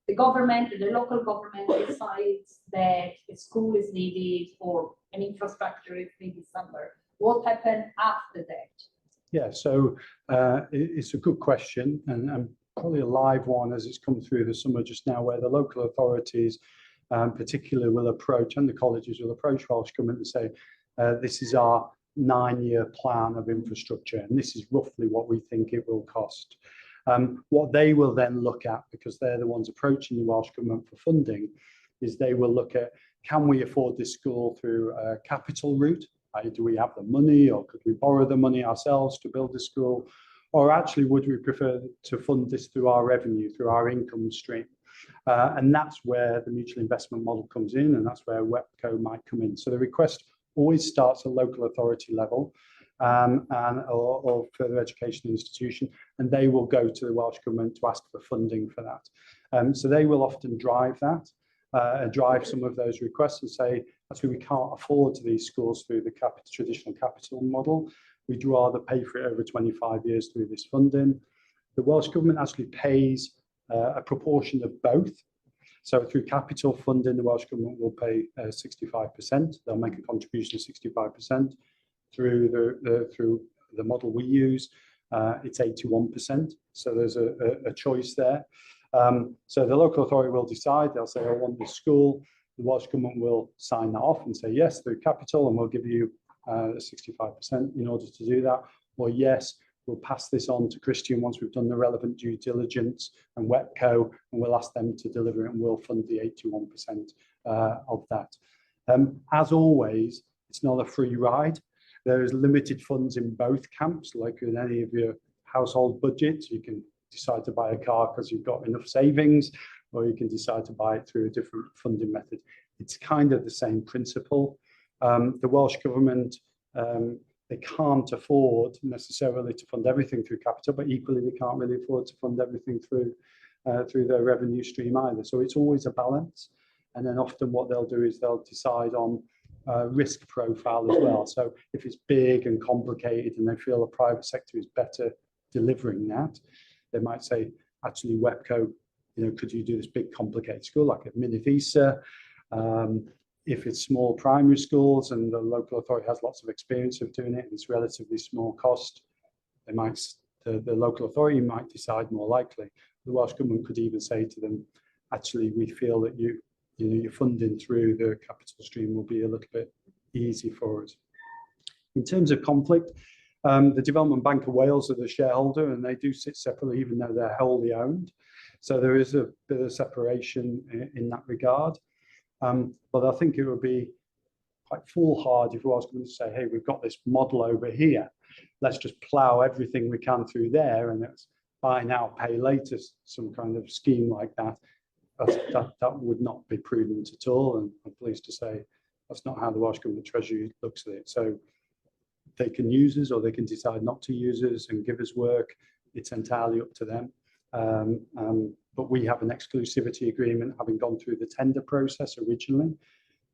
the government, the local government decides that a school is needed or an infrastructure is needed somewhere. what happened after that? Yeah, so it's a good question, and probably a live one as it's come through the summer just now, where the local authorities particularly will approach, and the colleges will approach Welsh Government and say, this is our 9-year plan of infrastructure, and this is roughly what we think it will cost. What they will then look at, because they're the ones approaching the Welsh Government for funding, is they will look at, can we afford this school through a capital route? Do we have the money, or could we borrow the money ourselves to build the school? Or actually, would we prefer to fund this through our revenue, through our income stream? And that's where the mutual investment model comes in, and that's where WEPCo might come in. So the request always starts at local authority level or further education institution, and they will go to the Welsh Government to ask for funding for that. So they will often drive that, drive some of those requests and say, actually, we can't afford these schools through the traditional capital model. We'd rather pay for it over 25 years through this funding. The Welsh Government actually pays a proportion of both. So through capital funding, the Welsh Government will pay 65%. They'll make a contribution of 65%. Through the model we use, it's 81%. So there's a choice there. So the local authority will decide. They'll say, I want this school. The Welsh Government will sign that off and say, yes, through capital, and we'll give you 65% in order to do that. Or yes, we'll pass this on to Christian once we've done the relevant due diligence and WEPCo, and we'll ask them to deliver it, and we'll fund the 81% of that. As always, it's not a free ride. There is limited funds in both camps, like in any of your household budgets. You can decide to buy a car because you've got enough savings, or you can decide to buy it through a different funding method. It's kind of the same principle. The Welsh Government, they can't afford necessarily to fund everything through capital, but equally they can't really afford to fund everything through their revenue stream either. So it's always a balance. And then often what they'll do is they'll decide on risk profile as well. So if it's big and complicated and they feel the private sector is better delivering that, they might say, actually, WEPCo, could you do this big complicated school like a mini visa? If it's small primary schools and the local authority has lots of experience of doing it, and it's relatively small cost, the local authority might decide more likely. The Welsh Government could even say to them, actually, we feel that your funding through the capital stream will be a little bit easy for us. In terms of conflict, the Development Bank of Wales are the shareholder, and they do sit separately, even though they're wholly owned. So there is a bit of separation in that regard. But I think it would be quite foolhardy if we was going to say, hey, we've got this model over here. Let's just plow everything we can through there, and it's buy now, pay later, some kind of scheme like that. That would not be prudent at all. And I'm pleased to say that's not how the Welsh Government Treasury looks at it. So they can use us, or they can decide not to use us and give us work. It's entirely up to them. But we have an exclusivity agreement, having gone through the tender process originally.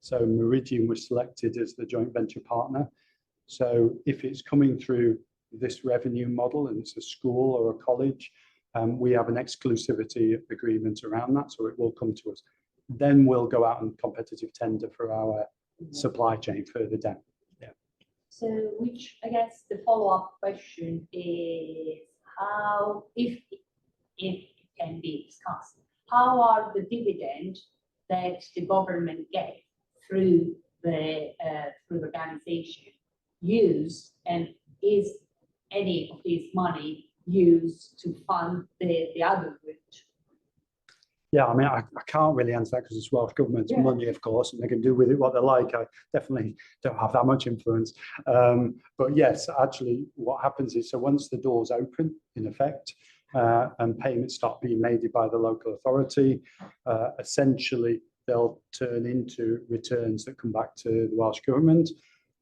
So Meridiam was selected as the joint venture partner. So if it's coming through this revenue model and it's a school or a college, we have an exclusivity agreement around that, so it will come to us. Then we'll go out and competitive tender for our supply chain further down. Yeah. So, which I guess the follow-up question is how, if it can be discussed, how are the dividends that the government gets through the organization used, and is any of this money used to fund the other route? Yeah, I mean, I can't really answer that because it's Welsh Government's money, of course, and they can do with it what they like. I definitely don't have that much influence. But yes, actually, what happens is, so once the doors open, in effect, and payments start being made by the local authority, essentially, they'll turn into returns that come back to the Welsh Government,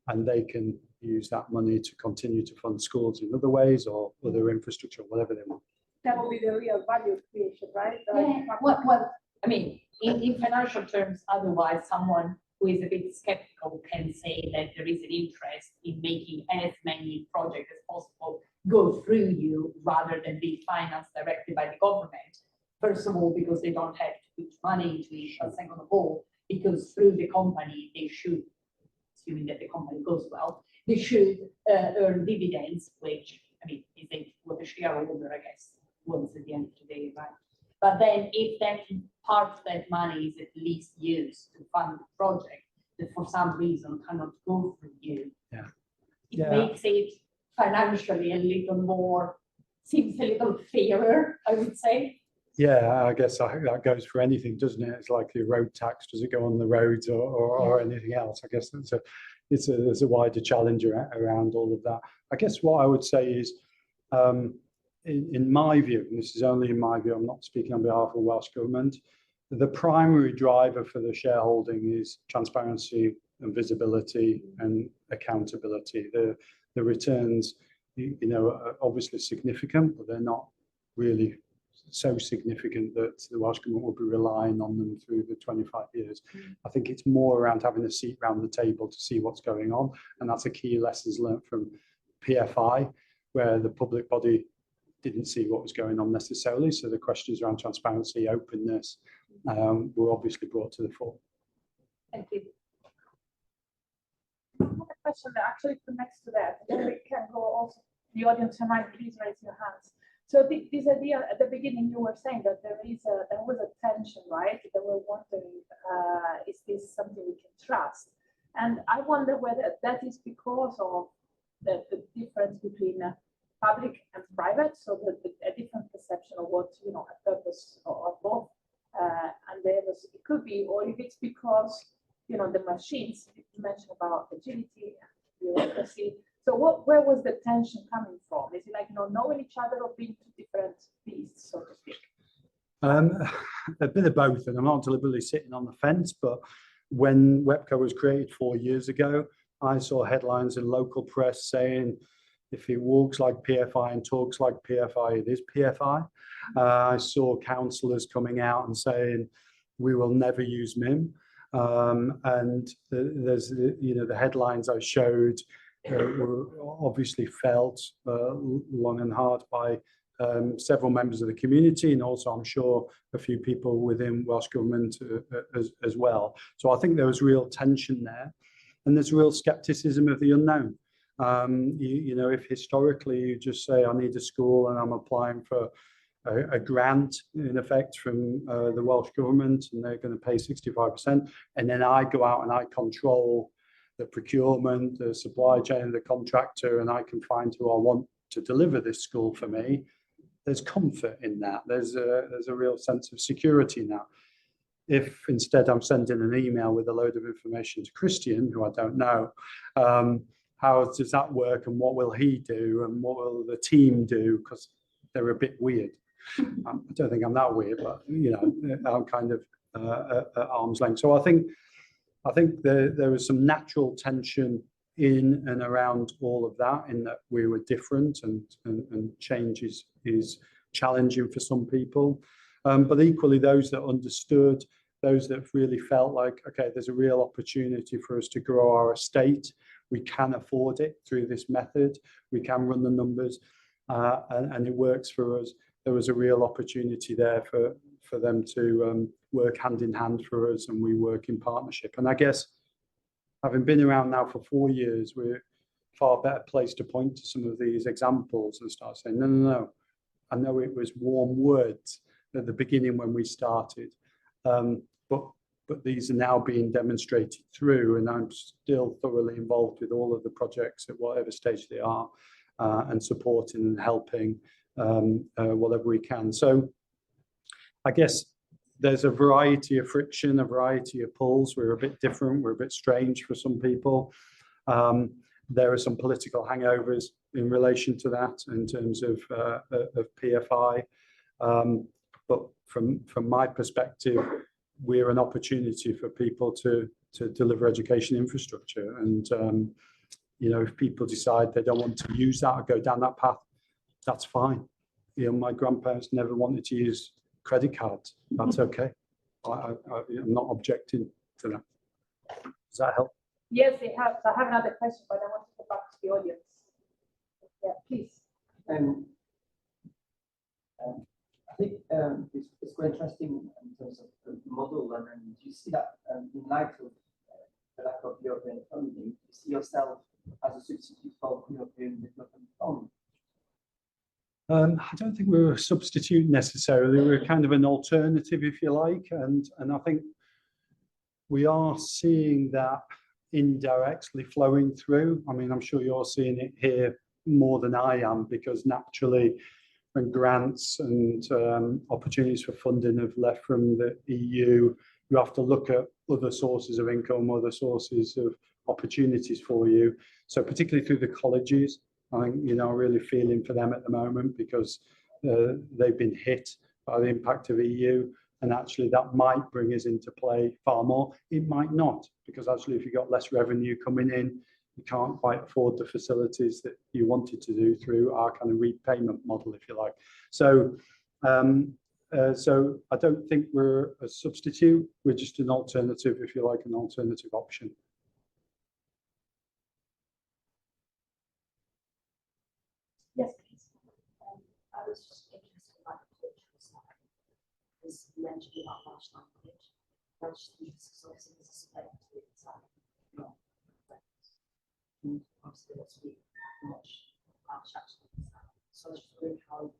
and they can use that money to continue to fund schools in other ways or other infrastructure, whatever they want. That will be the real value creation, right? Yeah. Well, I mean, in financial terms, otherwise, someone who is a bit skeptical can say that there is an interest in making as many projects as possible go through you rather than be financed directly by the government. First of all, because they don't have to put money into it, and second of all, because through the company, they should, assuming that the company goes well, they should earn dividends, which, I mean, is what the shareholder, I guess, wants at the end of the day, right? But then if then part of that money is at least used to fund the project that for some reason cannot go through you, it makes it financially a little more, seems a little fairer, I would say. Yeah, I guess that goes for anything, doesn't it? It's like the road tax. Does it go on the roads or anything else? I guess there's a wider challenge around all of that. I guess what I would say is, in my view, and this is only in my view, I'm not speaking on behalf of the Welsh Government, the primary driver for the shareholding is transparency and visibility and accountability. The returns, are obviously significant, but they're not really so significant that the Welsh Government will be relying on them through the 25 years. I think it's more around having a seat around the table to see what's going on, and that's a key lessons learned from PFI, where the public body didn't see what was going on necessarily. So the questions around transparency, openness, were obviously brought to the fore. Thank you. I have a question that actually connects to that. Then we can go also, the audience tonight, please raise your hands. So this idea at the beginning, you were saying that there was a tension, right? They were wondering, is this something we can trust? And I wonder whether that is because of the difference between public and private, so a different perception of what, a purpose of both. And there was, it could be, or if it's because, the machines, you mentioned about agility and bureaucracy. So where was the tension coming from? Is it like, knowing each other or being two different beasts, so to speak? A bit of both, and I'm not deliberately sitting on the fence, but when WEPCo was created 4 years ago, I saw headlines in local press saying, if he walks like PFI and talks like PFI, it is PFI. I saw councillors coming out and saying, we will never use MIM. And there's, the headlines I showed were obviously felt long and hard by several members of the community, and also I'm sure a few people within Welsh Government as well. So I think there was real tension there, and there's real scepticism of the unknown. If historically you just say, I need a school and I'm applying for a grant in effect from the Welsh Government, and they're going to pay 65%, and then I go out and I control the procurement, the supply chain, the contractor, and I can find who I want to deliver this school for me. There's comfort in that. There's a real sense of security now. If instead I'm sending an email with a load of information to Christian, who I don't know, how does that work, and what will he do, and what will the team do? Because they're a bit weird. I don't think I'm that weird, but I'm kind of at arm's length. So I think there was some natural tension in and around all of that, in that we were different, and change is challenging for some people. But equally, those that understood, those that really felt like, okay, there's a real opportunity for us to grow our estate. We can afford it through this method. We can run the numbers, and it works for us. There was a real opportunity there for them to work hand in hand for us, and we work in partnership. And I guess, having been around now for 4 years, we're far better placed to point to some of these examples and start saying, no. I know it was warm words at the beginning when we started, but these are now being demonstrated through, and I'm still thoroughly involved with all of the projects at whatever stage they are, and supporting and helping whatever we can. So I guess there's a variety of friction, a variety of pulls. We're a bit different. We're a bit strange for some people. There are some political hangovers in relation to that in terms of PFI. But from my perspective, we're an opportunity for people to deliver education infrastructure. And, if people decide they don't want to use that or go down that path, that's fine. My grandparents never wanted to use credit cards. That's okay. I'm not objecting to that. Does that help? Yes, it helps. I have another question, but I want to go back to the audience. Yeah, please. I think it's quite interesting in terms of the model, and you see that in light of the lack of European funding, you see yourself as a a substitute for European Development Fund? I don't think we're a substitute necessarily. We're kind of an alternative, if you like, and I think we are seeing that indirectly flowing through. I mean, I'm sure you're seeing it here more than I am, because naturally, when grants and opportunities for funding have left from the EU, you have to look at other sources of income, other sources of opportunities for you. So particularly through the colleges, I think, really feeling for them at the moment, because they've been hit by the impact of EU, and actually that might bring us into play far more. It might not, because actually if you've got less revenue coming in, you can't quite afford the facilities that you wanted to do through our kind of repayment model, if you like. So, so I don't think we're a substitute. We're just an alternative, if you like, an alternative option. Yes, please. I was just interested about the cultural side. As you mentioned about Welsh language, Welsh sources is a split to the side. Obviously, that's really much Welsh actually. So just wondering how.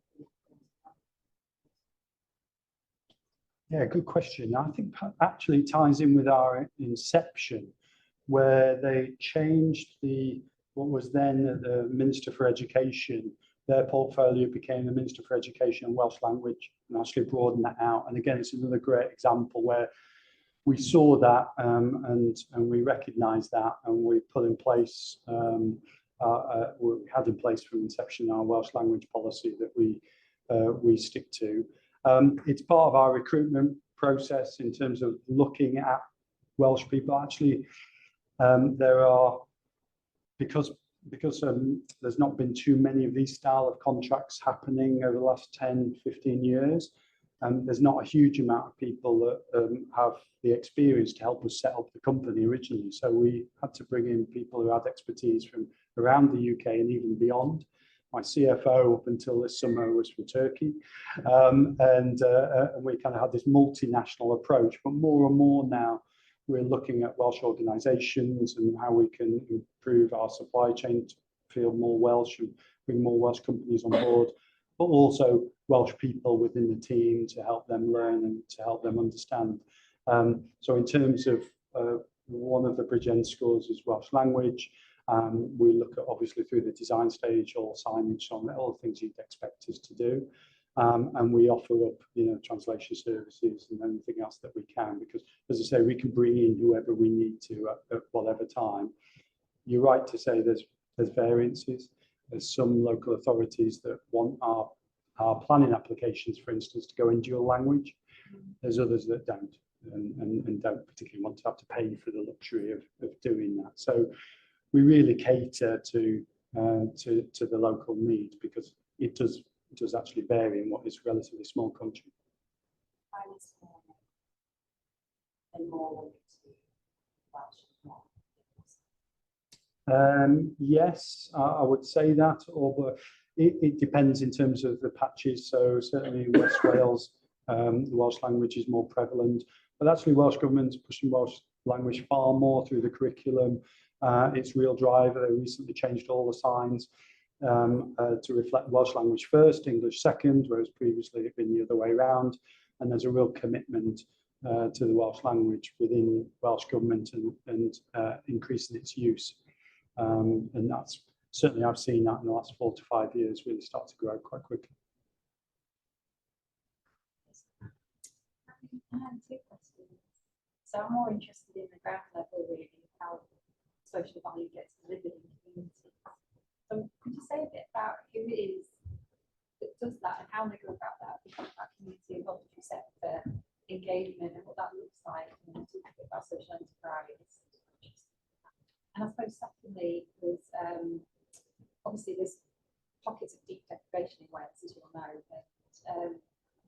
Yeah, good question. I think actually ties in with our inception, where they changed what was then the Minister for Education. Their portfolio became the Minister for Education and Welsh Language, and actually broadened that out. And again, it's another great example where we saw that and we recognised that, and we put in place, we had in place from inception our Welsh language policy that we stick to. It's part of our recruitment process in terms of looking at Welsh people. Actually, there are, because there's not been too many of these style of contracts happening over the last 10, 15 years, and there's not a huge amount of people that have the experience to help us set up the company originally. So we had to bring in people who had expertise from around the UK and even beyond. My CFO up until this summer was from Turkey, and we kind of had this multinational approach. But more and more now, we're looking at Welsh organisations and how we can improve our supply chain to feel more Welsh and bring more Welsh companies on board, but also Welsh people within the team to help them learn and to help them understand. So in terms of one of the Bridge End scores is Welsh language. We look at, obviously, through the design stage, all signage on all the things you'd expect us to do. And we offer up, translation services and anything else that we can, because, as I say, we can bring in whoever we need to at whatever time. You're right to say there's variances. There's some local authorities that want our planning applications, for instance, to go in dual language. There's others that don't, and don't particularly want to have to pay for the luxury of doing that. So we really cater to the local need, because it does actually vary in what is a relatively small country. Yes, I would say that, but it depends in terms of the patches. So certainly in West Wales, the Welsh language is more prevalent, but actually Welsh Government's pushing Welsh language far more through the curriculum. It's real driver. They recently changed all the signs to reflect Welsh language first, English second, whereas previously it had been the other way around. And there's a real commitment to the Welsh language within Welsh Government and increasing its use. And that's certainly, I've seen that in the last 4 to 5 years really start to grow quite quickly. I have 2 questions. So I'm more interested in the ground level, really, how social value gets delivered in communities. So could you say a bit about who it is that does that and how they go about that, that community and voluntary sector engagement and what that looks like, and talk a bit about social enterprise. And I suppose secondly, there's obviously there's pockets of deep deprivation in Wales, as you all know, but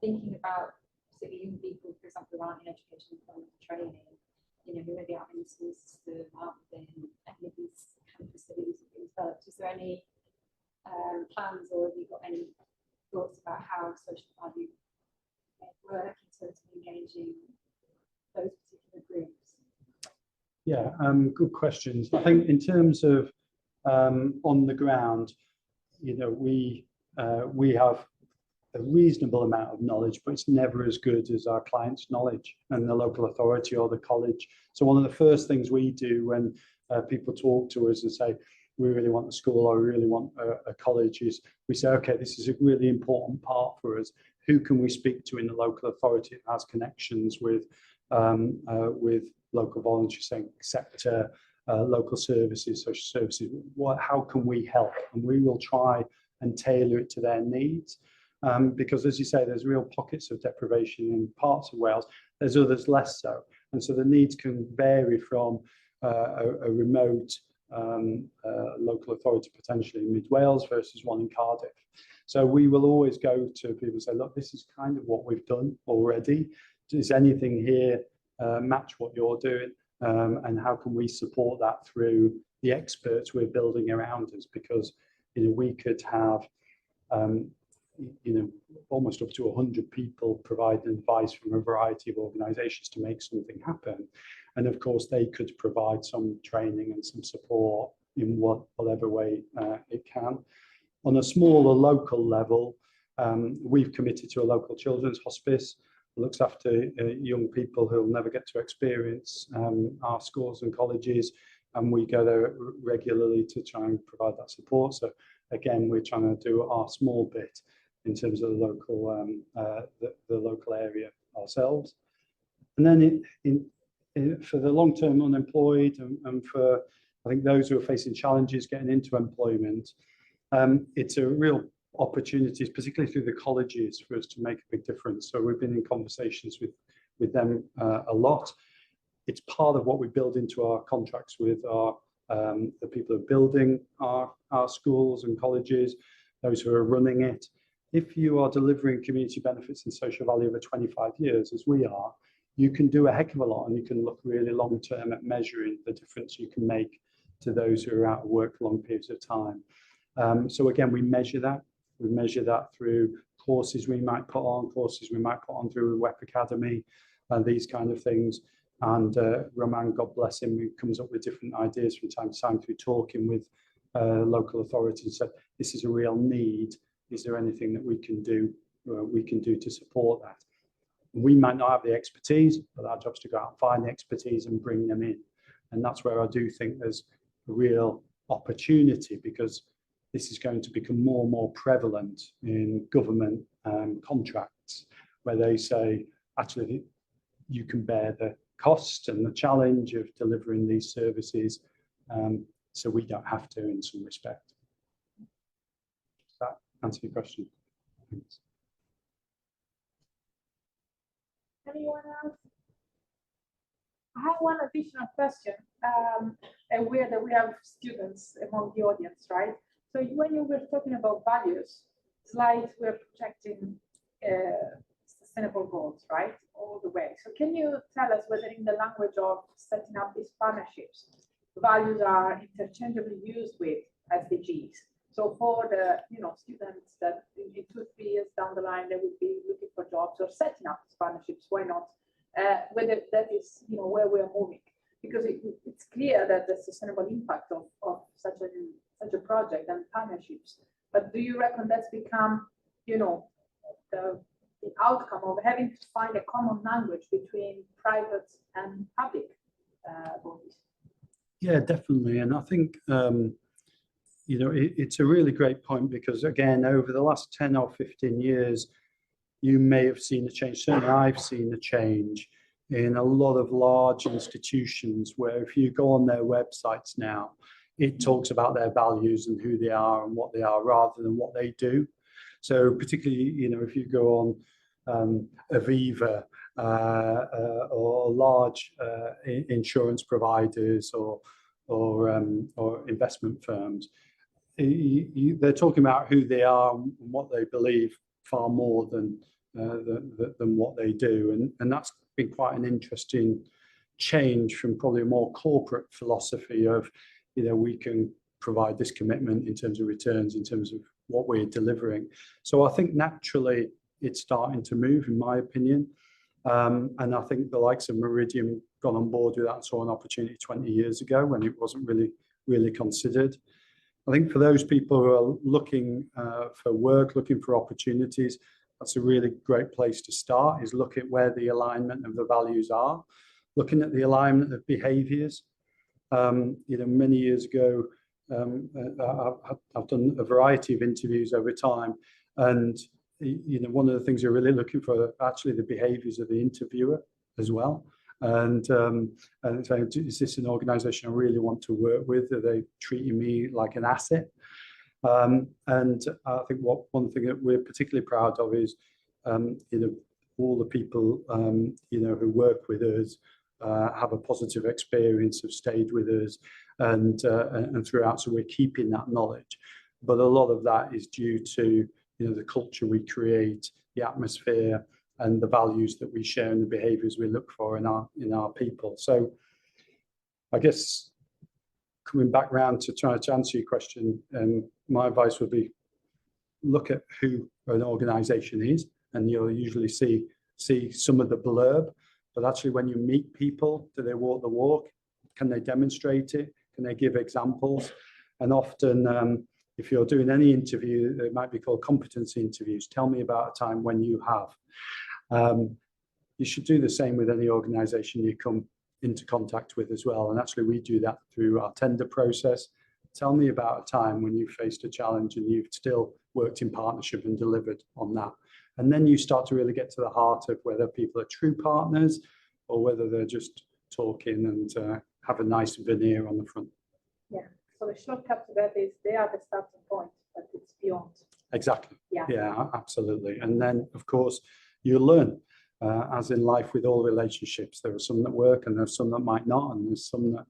thinking about particularly young people, for example, who aren't in education and training, who maybe aren't in the school system, aren't within any of these kind of facilities that being developed. Is there any plans, or have you got any thoughts about how social value work in terms of engaging those particular groups? Yeah, good questions. I think in terms of on the ground, you know, we have a reasonable amount of knowledge, but it's never as good as our clients' knowledge and the local authority or the college. So one of the first things we do when people talk to us and say, we really want a school or we really want a college, is we say, okay, this is a really important part for us. Who can we speak to in the local authority that has connections with local voluntary sector, local services, social services? How can we help? And we will try and tailor it to their needs. Because as you say, there's real pockets of deprivation in parts of Wales, there's others less so. And so the needs can vary from a remote local authority potentially in Mid Wales versus one in Cardiff. So we will always go to people and say, look, this is kind of what we've done already. Does anything here match what you're doing? And how can we support that through the experts we're building around us? Because, you know, we could have you know, almost up to 100 people providing advice from a variety of organisations to make something happen. And of course, they could provide some training and some support in whatever way it can. On a smaller local level, we've committed to a local children's hospice that looks after young people who will never get to experience our schools and colleges. And we go there regularly to try and provide that support. So again, we're trying to do our small bit in terms of the local area ourselves. And then for the long-term unemployed and for, I think, those who are facing challenges getting into employment, it's a real opportunity, particularly through the colleges, for us to make a big difference. So we've been in conversations with them a lot. It's part of what we build into our contracts with our the people who are building our schools and colleges, those who are running it. If you are delivering community benefits and social value over 25 years, as we are, you can do a heck of a lot, and you can look really long term at measuring the difference you can make to those who are out of work for long periods of time. So again, we measure that. We measure that through courses we might put on, through Web Academy, and these kind of things. And Roman, God bless him, who comes up with different ideas from time to time through talking with local authorities. So this is a real need. Is there anything that we can do to support that? We might not have the expertise, but our job is to go out and find the expertise and bring them in. And that's where I do think there's a real opportunity, because this is going to become more and more prevalent in government contracts, where they say, actually, you can bear the cost and the challenge of delivering these services, so we don't have to in some respect. Does that answer your question? Thanks. Anyone else? I have one additional question. Aware that we have students among the audience, right? So when you were talking about values, slides were projecting sustainable goals, right? All the way. So can you tell us whether in the language of setting up these partnerships, values are interchangeably used with SDGs? So for the students that in 2 or 3 years down the line, they will be looking for jobs or setting up these partnerships, why not? Whether that is where we are moving, because it's clear that the sustainable impact of such a project and partnerships. But do you reckon that's become the outcome of having to find a common language between private and public bodies? Yeah, definitely. And I think it's a really great point, because again, over the last 10 or 15 years, you may have seen a change. Certainly I've seen a change in a lot of large institutions, where if you go on their websites now, it talks about their values and who they are and what they are, rather than what they do. So particularly, if you go on Aviva or large insurance providers or investment firms, they're talking about who they are and what they believe far more than what they do, and that's been quite an interesting change from probably a more corporate philosophy of we can provide this commitment in terms of returns, in terms of what we're delivering. So I think naturally it's starting to move, in my opinion, and I think the likes of Meridiam got on board with that and saw an opportunity 20 years ago when it wasn't really considered. I think for those people who are looking for work, looking for opportunities, that's a really great place to start, is look at where the alignment of the values are, looking at the alignment of behaviors. Many years ago, I've done a variety of interviews over time, and one of the things you're really looking for are actually the behaviors of the interviewer as well. And so, is this an organization I really want to work with? Are they treating me like an asset? And I think one thing that we're particularly proud of is, all the people, who work with us have a positive experience, have stayed with us and throughout. So we're keeping that knowledge. But a lot of that is due to, the culture we create, the atmosphere, and the values that we share and the behaviors we look for in our people. So I guess coming back round to trying to answer your question, my advice would be look at who an organization is, and you'll usually see some of the blurb, but actually when you meet people, do they walk the walk? Can they demonstrate it? Can they give examples? And often, if you're doing any interview, it might be called competency interviews. Tell me about a time when you have. You should do the same with any organization you come into contact with as well. And actually we do that through our tender process. Tell me about a time when you faced a challenge and you've still worked in partnership and delivered on that. And then you start to really get to the heart of whether people are true partners or whether they're just talking and have a nice veneer on the front. Yeah. So the shortcut to that is they are the starting point, but it's beyond. Exactly. Yeah. Yeah, absolutely. And then, of course, you learn, as in life with all relationships. There are some that work and there's some that might not, and there's some that,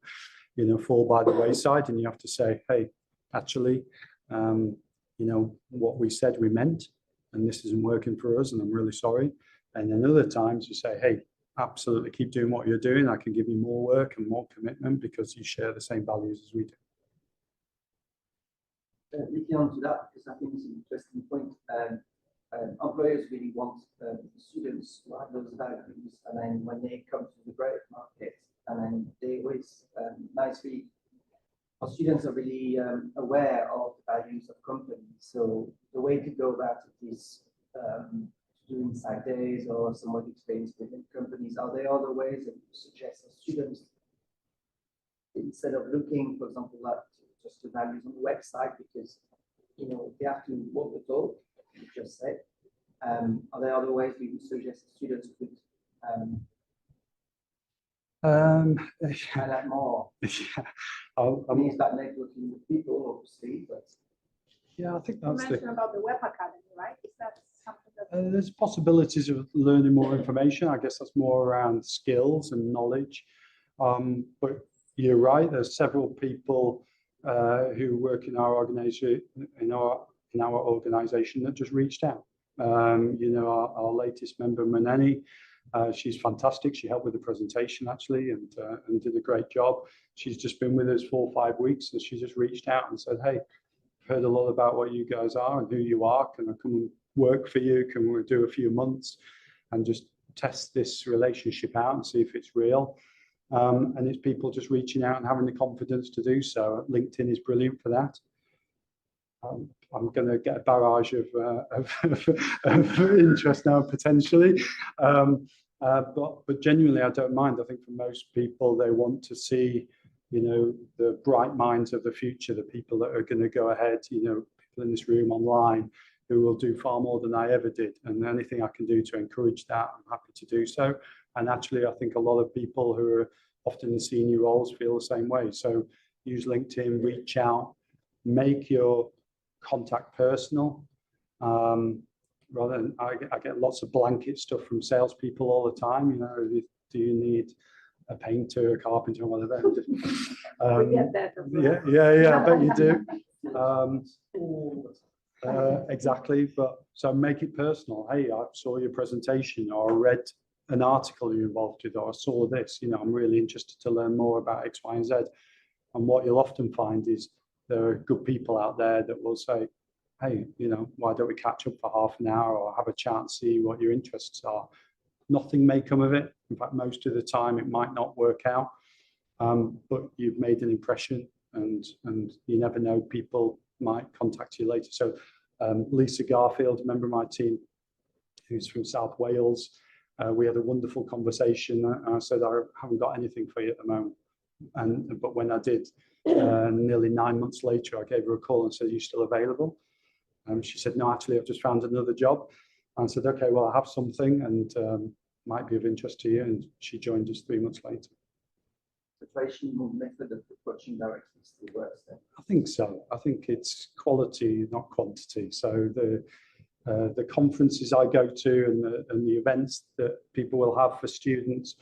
fall by the wayside, and you have to say, hey, actually, what we said we meant, and this isn't working for us, and I'm really sorry. And then other times you say, hey, absolutely keep doing what you're doing. I can give you more work and more commitment because you share the same values as we do. Linking on to that, because I think it's an interesting point. Employers really want the students to have those values, and then when they come to the graduate market, and then they always nicely, our students are really aware of the values of companies. So the way to go about it is doing inside days or some work experience within companies. Are there other ways that you suggest as students, instead of looking, for example, at just the values on the website, because they have to walk the talk, you just said. Are there other ways you suggest students could highlight more? Yeah, I mean, it's about networking with people, obviously, but yeah, I think You that's mentioned about the Web Academy, right? Is that something that there's possibilities of learning more information. I guess that's more around skills and knowledge. But you're right. There's several people who work in our organization, in our organization, that just reached out. Our latest member, Maneni, she's fantastic. She helped with the presentation actually, and did a great job. She's just been with us 4 or 5 weeks, and she just reached out and said, hey, I've heard a lot about what you guys are and who you are. Can I come and work for you? Can we do a few months and just test this relationship out and see if it's real? And it's people just reaching out and having the confidence to do so. LinkedIn is brilliant for that. I'm going to get a barrage of interest now, potentially. But genuinely, I don't mind. I think for most people, they want to see, the bright minds of the future, the people that are going to go ahead, people in this room online who will do far more than I ever did. And anything I can do to encourage that, I'm happy to do so. And actually, I think a lot of people who are often in senior roles feel the same way. So use LinkedIn, reach out, make your contact personal. Rather than, I get lots of blanket stuff from salespeople all the time. Do you need a painter, a carpenter, or whatever? we get that as well. Yeah, I bet you do. Exactly, but so make it personal. Hey, I saw your presentation, or I read an article you're involved with, or I saw this. I'm really interested to learn more about X, Y, and Z. And what you'll often find is there are good people out there that will say, hey, why don't we catch up for half an hour or have a chat and see what your interests are? Nothing may come of it. In fact, most of the time it might not work out, but you've made an impression and you never know, people might contact you later. So Lisa Garfield, a member of my team, who's from South Wales, we had a wonderful conversation. I said, I haven't got anything for you at the moment. But when I did, nearly 9 months later, I gave her a call and said, are you still available? She said, no, actually, I've just found another job. I said, okay, well, I have something and might be of interest to you. And she joined us 3 months later. The traditional method of approaching directly still works then? I think so. I think it's quality, not quantity. So the conferences I go to and the events that people will have for students,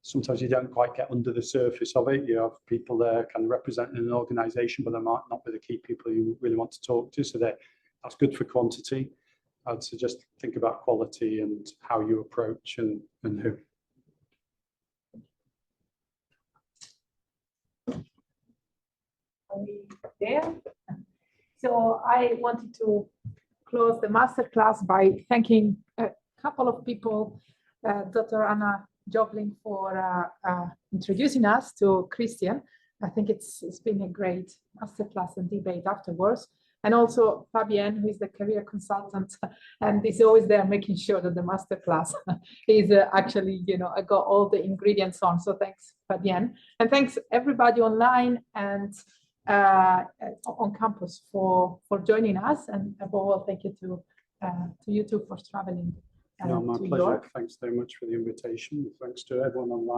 sometimes you don't quite get under the surface of it. You have people there kind of representing an organisation, but they might not be the key people you really want to talk to. So that's good for quantity. I'd suggest think about quality and how you approach and who. Are we there? So I wanted to close the masterclass by thanking a couple of people, Dr. Anna Jobling for introducing us to Christian. I think it's been a great masterclass and debate afterwards. And also Fabienne, who is the career consultant and is always there making sure that the masterclass is actually, I got all the ingredients on. So thanks, Fabienne. And thanks everybody online and on campus for joining us. And above all, thank you to you two for traveling. No, my to pleasure. York. Thanks very much for the invitation. Thanks to everyone online.